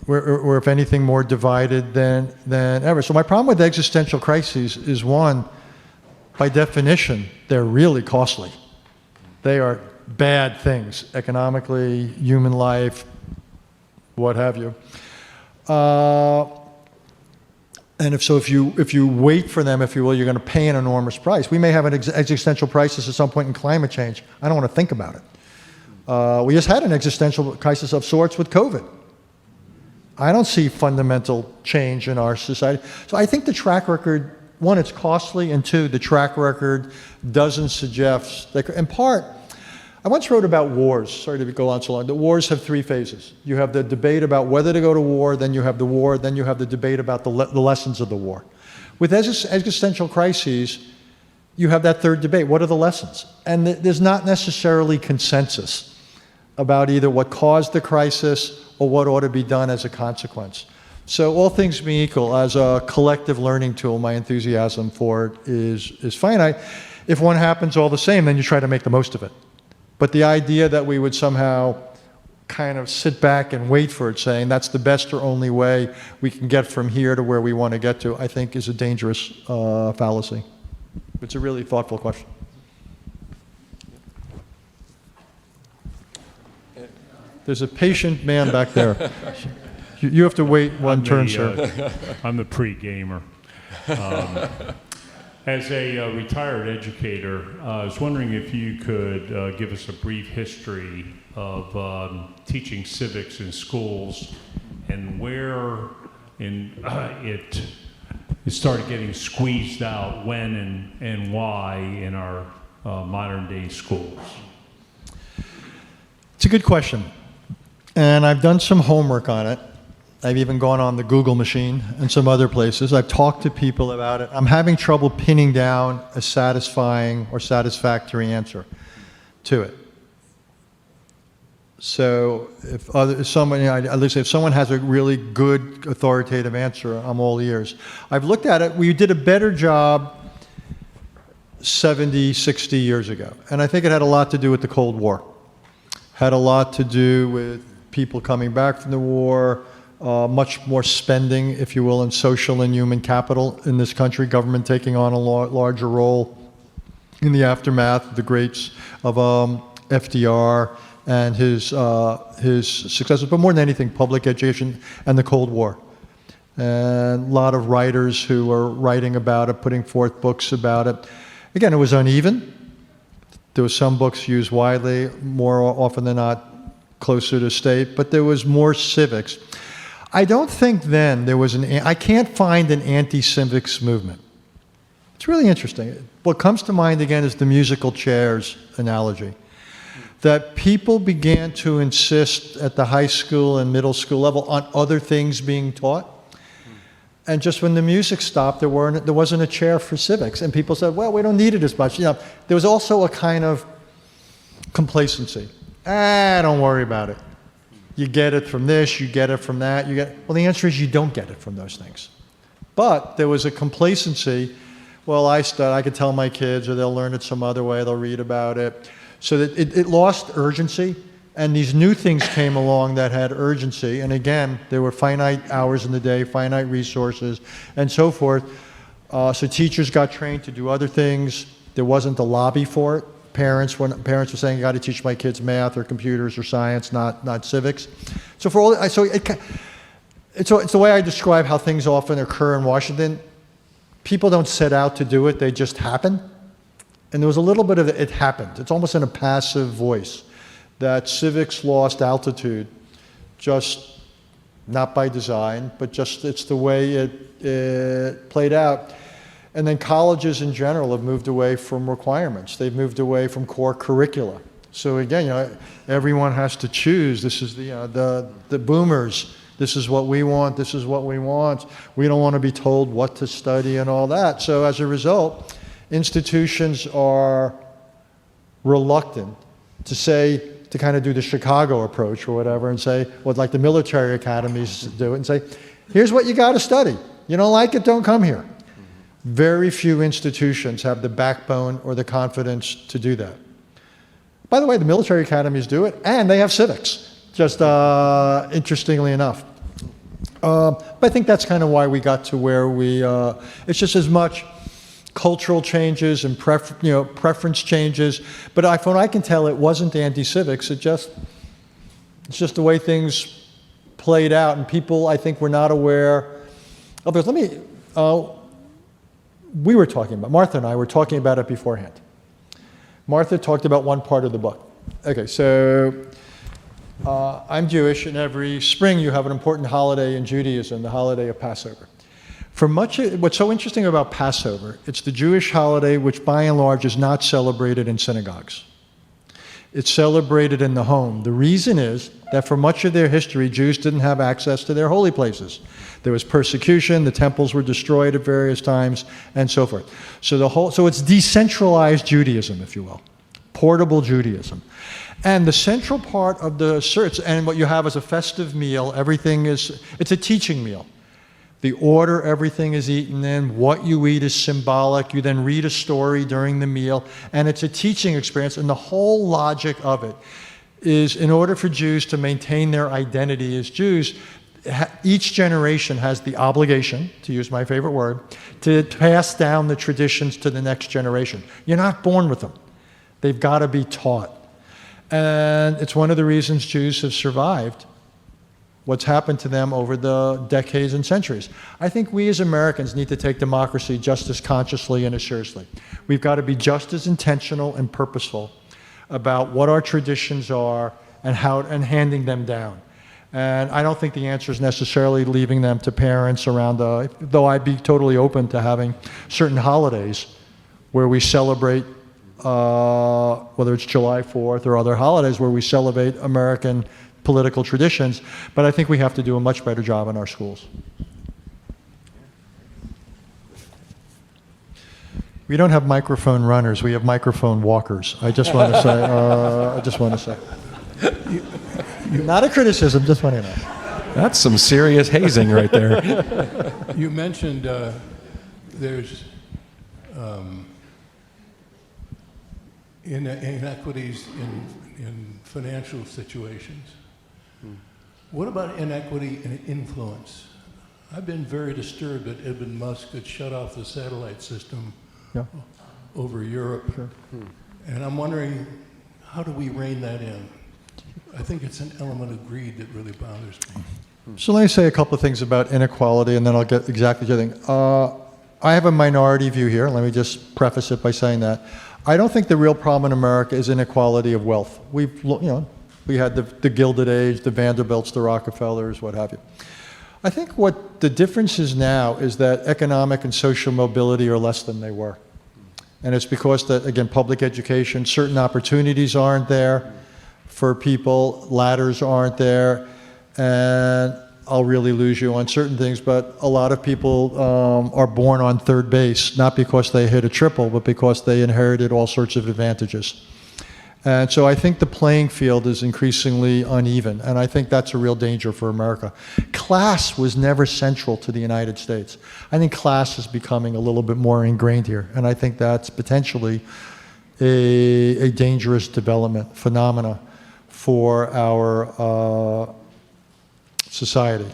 we're if anything more divided than ever. So my problem with existential crises is, one, by definition, they're really costly. They are bad things, economically, human life, what have you. And if you wait for them, if you will, you're going to pay an enormous price. We may have an existential crisis at some point in climate change. I don't want to think about it. We just had an existential crisis of sorts with COVID. I don't see fundamental change in our society. So I think the track record, one, it's costly, and two, the track record doesn't suggest, in part, I once wrote about wars. Sorry to go on so long. The wars have three phases. You have the debate about whether to go to war, then you have the war, then you have the debate about the lessons of the war. With existential crises, you have that third debate. What are the lessons? And there's not necessarily consensus about either what caused the crisis or what ought to be done as a consequence. So all things being equal, as a collective learning tool, my enthusiasm for it is finite. If one happens all the same, then you try to make the most of it. But the idea that we would somehow kind of sit back and wait for it, saying that's the best or only way we can get from here to where we want to get to, I think is a dangerous fallacy. It's a really thoughtful question. There's a patient man back there. You have to wait one turn, sir. I'm the pre-gamer. As a retired educator, I was wondering if you could give us a brief history of teaching civics in schools and where it started getting squeezed out, when and why in our modern-day schools. It's a good question. And I've done some homework on it. I've even gone on the Google machine and some other places. I've talked to people about it. I'm having trouble pinning down a satisfying or satisfactory answer to it. So if someone, at least if someone has a really good authoritative answer, I'm all ears. I've looked at it. We did a better job 70, 60 years ago. And I think it had a lot to do with the Cold War. Had a lot to do with people coming back from the war, much more spending, if you will, in social and human capital in this country, government taking on a larger role in the aftermath of the greats of FDR and his successors, but more than anything, public education and the Cold War. And a lot of writers who were writing about it, putting forth books about it. Again, it was uneven. There were some books used widely, more often than not closer to state, but there was more civics. I don't think then there was I can't find an anti-civics movement. It's really interesting. What comes to mind again is the musical chairs analogy. That people began to insist at the high school and middle school level on other things being taught. And just when the music stopped, there wasn't a chair for civics. And people said, well, we don't need it as much. There was also a kind of complacency. Don't worry about it. You get it from this, you get it from that. Well, the answer is you don't get it from those things. But there was a complacency. Well, I could tell my kids, or they'll learn it some other way, they'll read about it. So that it lost urgency, and these new things came along that had urgency. And again, there were finite hours in the day, finite resources, and so forth. So teachers got trained to do other things. There wasn't a lobby for it. Parents were saying, I got to teach my kids math or computers or science, not civics. So it's the way I describe how things often occur in Washington. People don't set out to do it; they just happen. And there was a little bit of it happened. It's almost in a passive voice that civics lost altitude, just not by design, but just it's the way it played out. And then colleges in general have moved away from requirements. They've moved away from core curricula. So again, everyone has to choose. This is the boomers. This is what we want. This is what we want. We don't want to be told what to study and all that. So as a result, institutions are reluctant to kind of do the Chicago approach or whatever and say, well, like the military academies do it and say, here's what you got to study. You don't like it, don't come here. Very few institutions have the backbone or the confidence to do that. By the way, the military academies do it, and they have civics, just interestingly enough. But I think that's kind of why we got to where it's just as much cultural changes and preference changes. But from what I can tell, it wasn't anti-civics. It's just the way things played out, and people, I think, were not aware of it. We were talking about, Martha and I were talking about it beforehand. Martha talked about one part of the book. Okay, so I'm Jewish, and every spring you have an important holiday in Judaism, the holiday of Passover. What's so interesting about Passover, it's the Jewish holiday which by and large is not celebrated in synagogues. It's celebrated in the home. The reason is that for much of their history, Jews didn't have access to their holy places. There was persecution, the temples were destroyed at various times, and so forth. So it's decentralized Judaism, if you will, portable Judaism. And the central part of the search, and what you have is a festive meal, it's a teaching meal. The order everything is eaten in, what you eat is symbolic. You then read a story during the meal, and it's a teaching experience. And the whole logic of it is in order for Jews to maintain their identity as Jews, each generation has the obligation, to use my favorite word, to pass down the traditions to the next generation. You're not born with them. They've got to be taught. And it's one of the reasons Jews have survived what's happened to them over the decades and centuries. I think we as Americans need to take democracy just as consciously and as seriously. We've got to be just as intentional and purposeful about what our traditions are and handing them down. And I don't think the answer is necessarily leaving them to parents around though I'd be totally open to having certain holidays where we celebrate, whether it's July 4th or other holidays where we celebrate American political traditions, but I think we have to do a much better job in our schools. We don't have microphone runners, we have microphone walkers. I just want to say, Not a criticism, just want to know. That's some serious hazing right there. You mentioned there's inequities in financial situations. What about inequity in influence? I've been very disturbed that Elon Musk had shut off the satellite system over Europe. Sure. And I'm wondering, how do we rein that in? I think it's an element of greed that really bothers me. So let me say a couple of things about inequality, and then I'll get exactly to the thing. I have a minority view here. Let me just preface it by saying that. I don't think the real problem in America is inequality of wealth. We had the Gilded Age, the Vanderbilts, the Rockefellers, what have you. I think what the difference is now is that economic and social mobility are less than they were. And it's because that, again, public education, certain opportunities aren't there for people, ladders aren't there, and I'll really lose you on certain things, but a lot of people are born on third base, not because they hit a triple, but because they inherited all sorts of advantages. And so I think the playing field is increasingly uneven, and I think that's a real danger for America. Class was never central to the United States. I think class is becoming a little bit more ingrained here, and I think that's potentially a dangerous development phenomena for our society.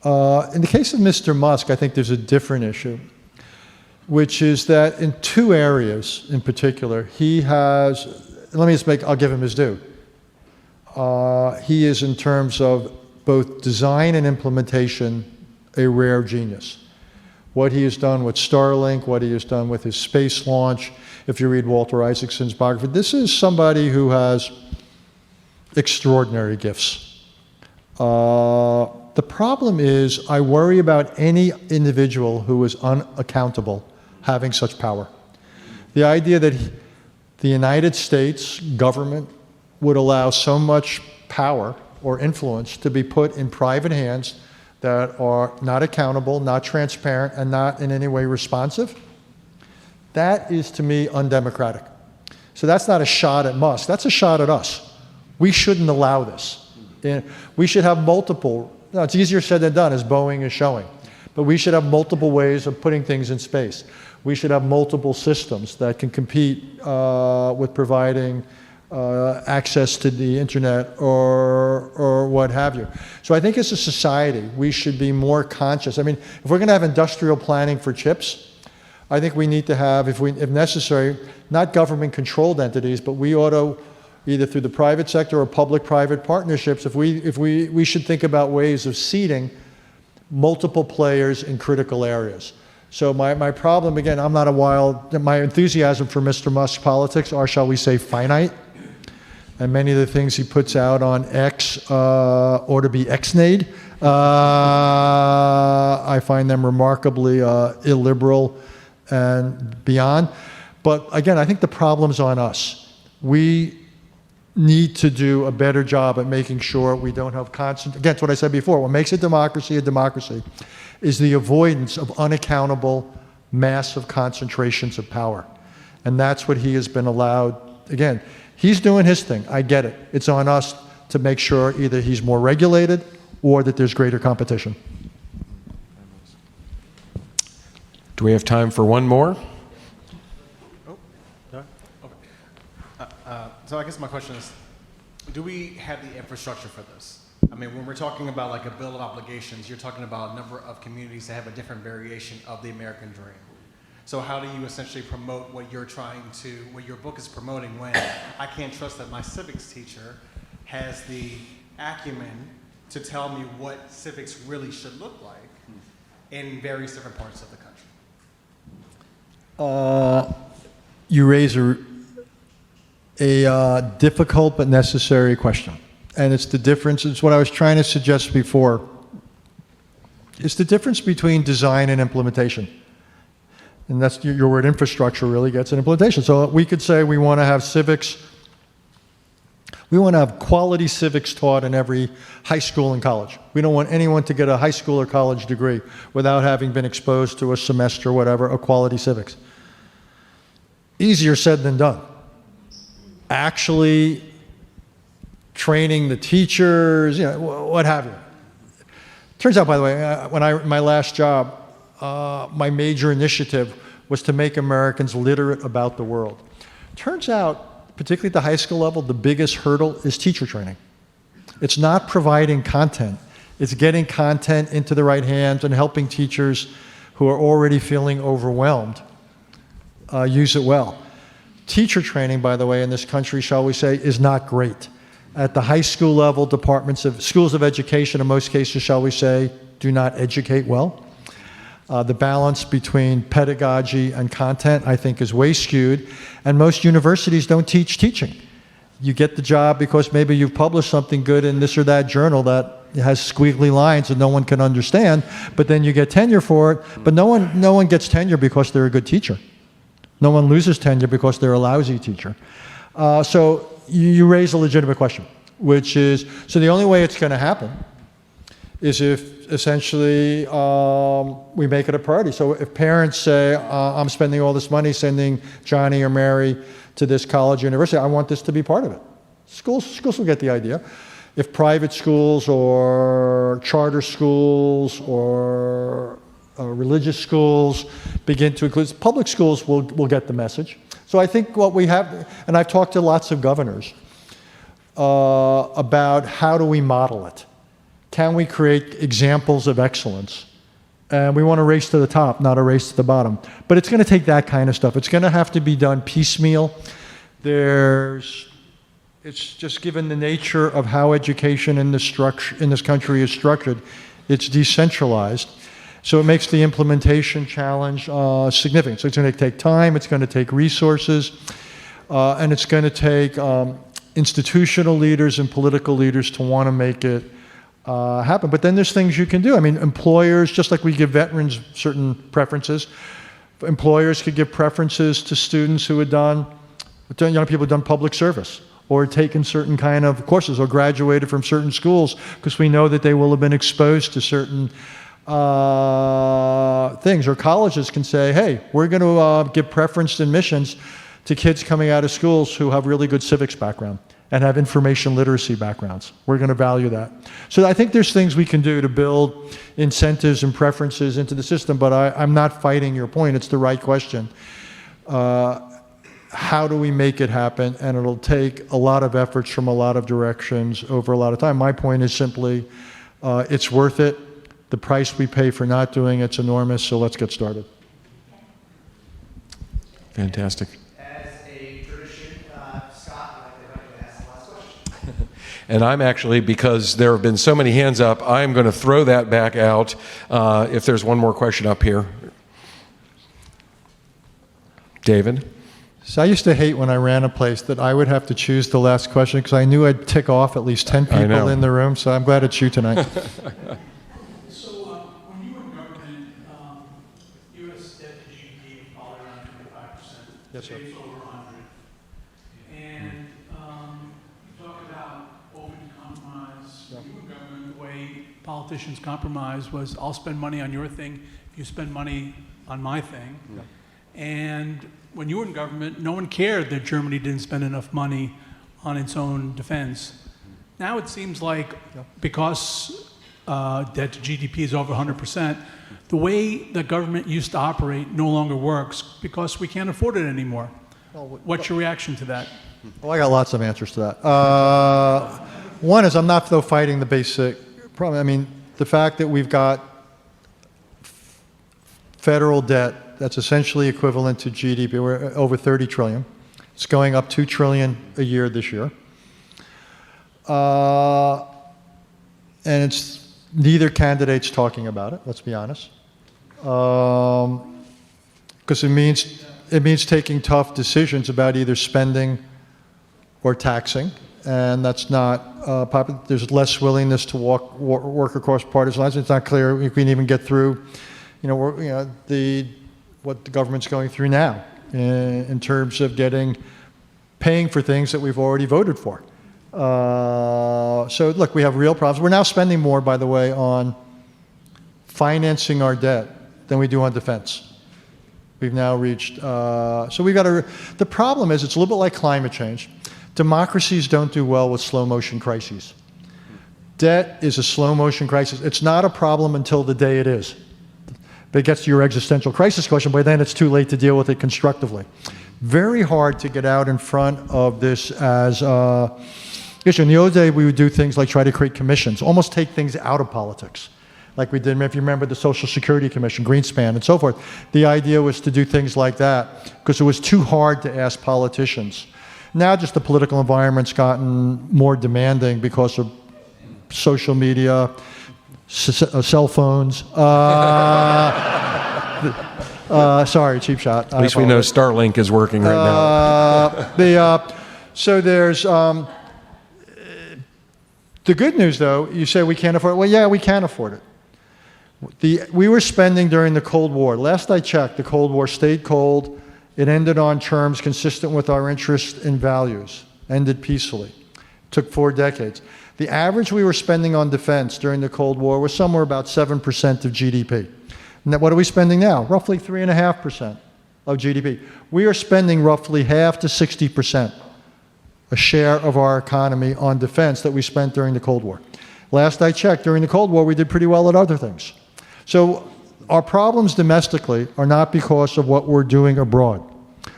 In the case of Mr. Musk, I think there's a different issue, which is that in two areas in particular, he has, I'll give him his due. He is, in terms of both design and implementation, a rare genius. What he has done with Starlink, what he has done with his space launch, if you read Walter Isaacson's biography, this is somebody who has extraordinary gifts. The problem is, I worry about any individual who is unaccountable having such power. The idea that the United States government would allow so much power or influence to be put in private hands that are not accountable, not transparent, and not in any way responsive, that is, to me, undemocratic. So that's not a shot at Musk, that's a shot at us. We shouldn't allow this. We should have multiple, it's easier said than done, as Boeing is showing, but we should have multiple ways of putting things in space. We should have multiple systems that can compete with providing access to the internet or what have you. So I think as a society, we should be more conscious. I mean, if we're going to have industrial planning for chips, I think we need to have, if necessary, not government-controlled entities, but we ought to, either through the private sector or public-private partnerships, we should think about ways of seeding multiple players in critical areas. So my problem, again, my enthusiasm for Mr. Musk's politics are, shall we say, finite. And many of the things he puts out on X ought to be X-nayed. I find them remarkably illiberal and beyond. But again, I think the problem's on us. We need to do a better job at making sure we don't have constant, again, it's what I said before, what makes a democracy is the avoidance of unaccountable, massive concentrations of power. And that's what he has been allowed. Again, he's doing his thing. I get it. It's on us to make sure either he's more regulated or that there's greater competition. Do we have time for one more? So I guess my question is, do we have the infrastructure for this? I mean, when we're talking about like a bill of obligations, you're talking about a number of communities that have a different variation of the American dream. So how do you essentially promote what your book is promoting when I can't trust that my civics teacher has the acumen to tell me what civics really should look like in various different parts of the country? You raise a difficult but necessary question. And it's the difference, it's what I was trying to suggest before. It's the difference between design and implementation. And that's your word, infrastructure really gets an implementation. So we could say we want to have civics, we want to have quality civics taught in every high school and college. We don't want anyone to get a high school or college degree without having been exposed to a semester, whatever, of quality civics. Easier said than done. Actually training the teachers, what have you. Turns out, by the way, my last job, my major initiative was to make Americans literate about the world. Turns out, particularly at the high school level, the biggest hurdle is teacher training. It's not providing content. It's getting content into the right hands and helping teachers who are already feeling overwhelmed use it well. Teacher training, by the way, in this country, shall we say, is not great. At the high school level, schools of education, in most cases, shall we say, do not educate well. The balance between pedagogy and content, I think, is way skewed, and most universities don't teach teaching. You get the job because maybe you've published something good in this or that journal that has squiggly lines and no one can understand, but then you get tenure for it, but no one gets tenure because they're a good teacher. No one loses tenure because they're a lousy teacher. So you raise a legitimate question, which is, so the only way it's going to happen is if essentially we make it a priority. So if parents say, I'm spending all this money sending Johnny or Mary to this college or university, I want this to be part of it. Schools will get the idea. If private schools or charter schools or religious schools begin to include, public schools will get the message. So I think what we have, and I've talked to lots of governors about how do we model it. Can we create examples of excellence? And we want to race to the top, not a race to the bottom. But it's going to take that kind of stuff. It's going to have to be done piecemeal. It's just given the nature of how education in this country is structured, it's decentralized. So it makes the implementation challenge significant. So it's going to take time, it's going to take resources, and it's going to take institutional leaders and political leaders to want to make it happen. But then there's things you can do. I mean, employers, just like we give veterans certain preferences, employers could give preferences to students who had young people who had done public service or taken certain kind of courses or graduated from certain schools because we know that they will have been exposed to certain things. Or colleges can say, hey, we're going to give preferenced admissions to kids coming out of schools who have really good civics background and have information literacy backgrounds. We're going to value that. So I think there's things we can do to build incentives and preferences into the system, but I'm not fighting your point. It's the right question. How do we make it happen? And it'll take a lot of efforts from a lot of directions over a lot of time. My point is simply, it's worth it. The price we pay for not doing it's enormous, so let's get started. Fantastic. As a tradition, Scott, I'd like to ask the last question. And I'm actually, because there have been so many hands up, I'm going to throw that back out if there's one more question up here. David? So I used to hate when I ran a place that I would have to choose the last question because I knew I'd tick off at least 10 people in the room, so I'm glad it's you tonight. So when you were in government, U.S. debt to GDP was probably around 25%. Yes, sir. It's over 100. And you talk about open compromise. When you were in government, the way politicians compromise was, I'll spend money on your thing if you spend money on my thing. Yeah. And when you were in government, no one cared that Germany didn't spend enough money on its own defense. Now it seems like because debt to GDP is over 100%, the way the government used to operate no longer works because we can't afford it anymore. What's your reaction to that? Well, I got lots of answers to that. One is I'm not, though, fighting the basic problem. I mean, the fact that we've got federal debt that's essentially equivalent to GDP. We're over 30 trillion. It's going up 2 trillion a year this year. And it's neither candidate's talking about it, let's be honest. Because it means taking tough decisions about either spending or taxing. And that's not popular. There's less willingness to work across partisan lines. It's not clear we can even get through, what the government's going through now in terms of paying for things that we've already voted for. So look, we have real problems. We're now spending more, by the way, on financing our debt than we do on defense. We've now reached, so we've got the problem is it's a little bit like climate change. Democracies don't do well with slow motion crises. Debt is a slow motion crisis. It's not a problem until the day it is. But it gets to your existential crisis question, but then it's too late to deal with it constructively. Very hard to get out in front of this as an issue. In the old day, we would do things like try to create commissions, almost take things out of politics. Like we did, if you remember, the Social Security Commission, Greenspan, and so forth. The idea was to do things like that because it was too hard to ask politicians. Now just the political environment's gotten more demanding because of social media, cell phones. Sorry, cheap shot. At least we know Starlink is working right now. So there's the good news, though. You say we can't afford it. Well, yeah, we can afford it. We were spending during the Cold War. Last I checked, the Cold War stayed cold. It ended on terms consistent with our interests and values. Ended peacefully. Took 4 decades. The average we were spending on defense during the Cold War was somewhere about 7% of GDP. And what are we spending now? Roughly 3.5% of GDP. We are spending roughly half to 60%, a share of our economy on defense that we spent during the Cold War. Last I checked, during the Cold War, we did pretty well at other things. So our problems domestically are not because of what we're doing abroad.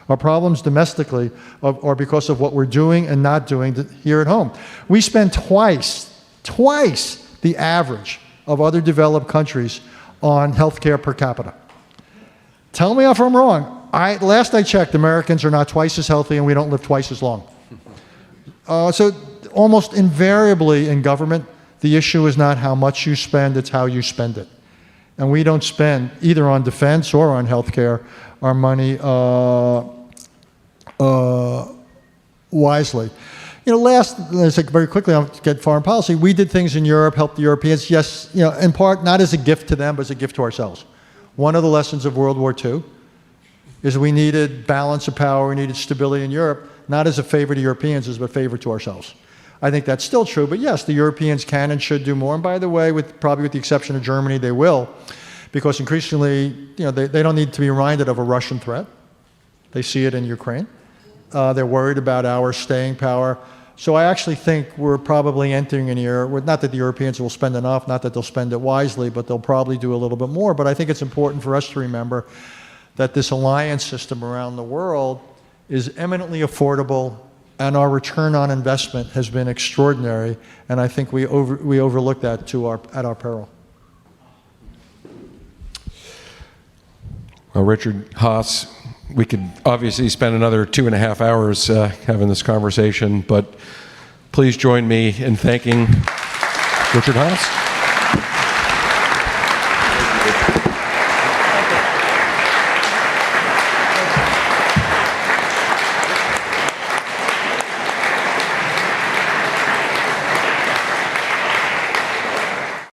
Our problems domestically are because of what we're doing and not doing here at home. We spend twice the average of other developed countries on healthcare per capita. Tell me if I'm wrong. Last I checked, Americans are not twice as healthy and we don't live twice as long. So almost invariably in government, the issue is not how much you spend, it's how you spend it. And we don't spend, either on defense or on healthcare, our money wisely. Let's say very quickly, I'll get foreign policy. We did things in Europe, helped the Europeans, yes, in part, not as a gift to them, but as a gift to ourselves. One of the lessons of World War II is we needed balance of power, we needed stability in Europe, not as a favor to Europeans, as a favor to ourselves. I think that's still true, but yes, the Europeans can and should do more. And by the way, probably with the exception of Germany, they will, because increasingly, they don't need to be reminded of a Russian threat. They see it in Ukraine. They're worried about our staying power. So I actually think we're probably entering an era, not that the Europeans will spend enough, not that they'll spend it wisely, but they'll probably do a little bit more. But I think it's important for us to remember that this alliance system around the world is eminently affordable, and our return on investment has been extraordinary, and I think we overlook that at our peril. Well, Richard Haass, we could obviously spend another 2.5 hours having this conversation, but please join me in thanking Richard Haass.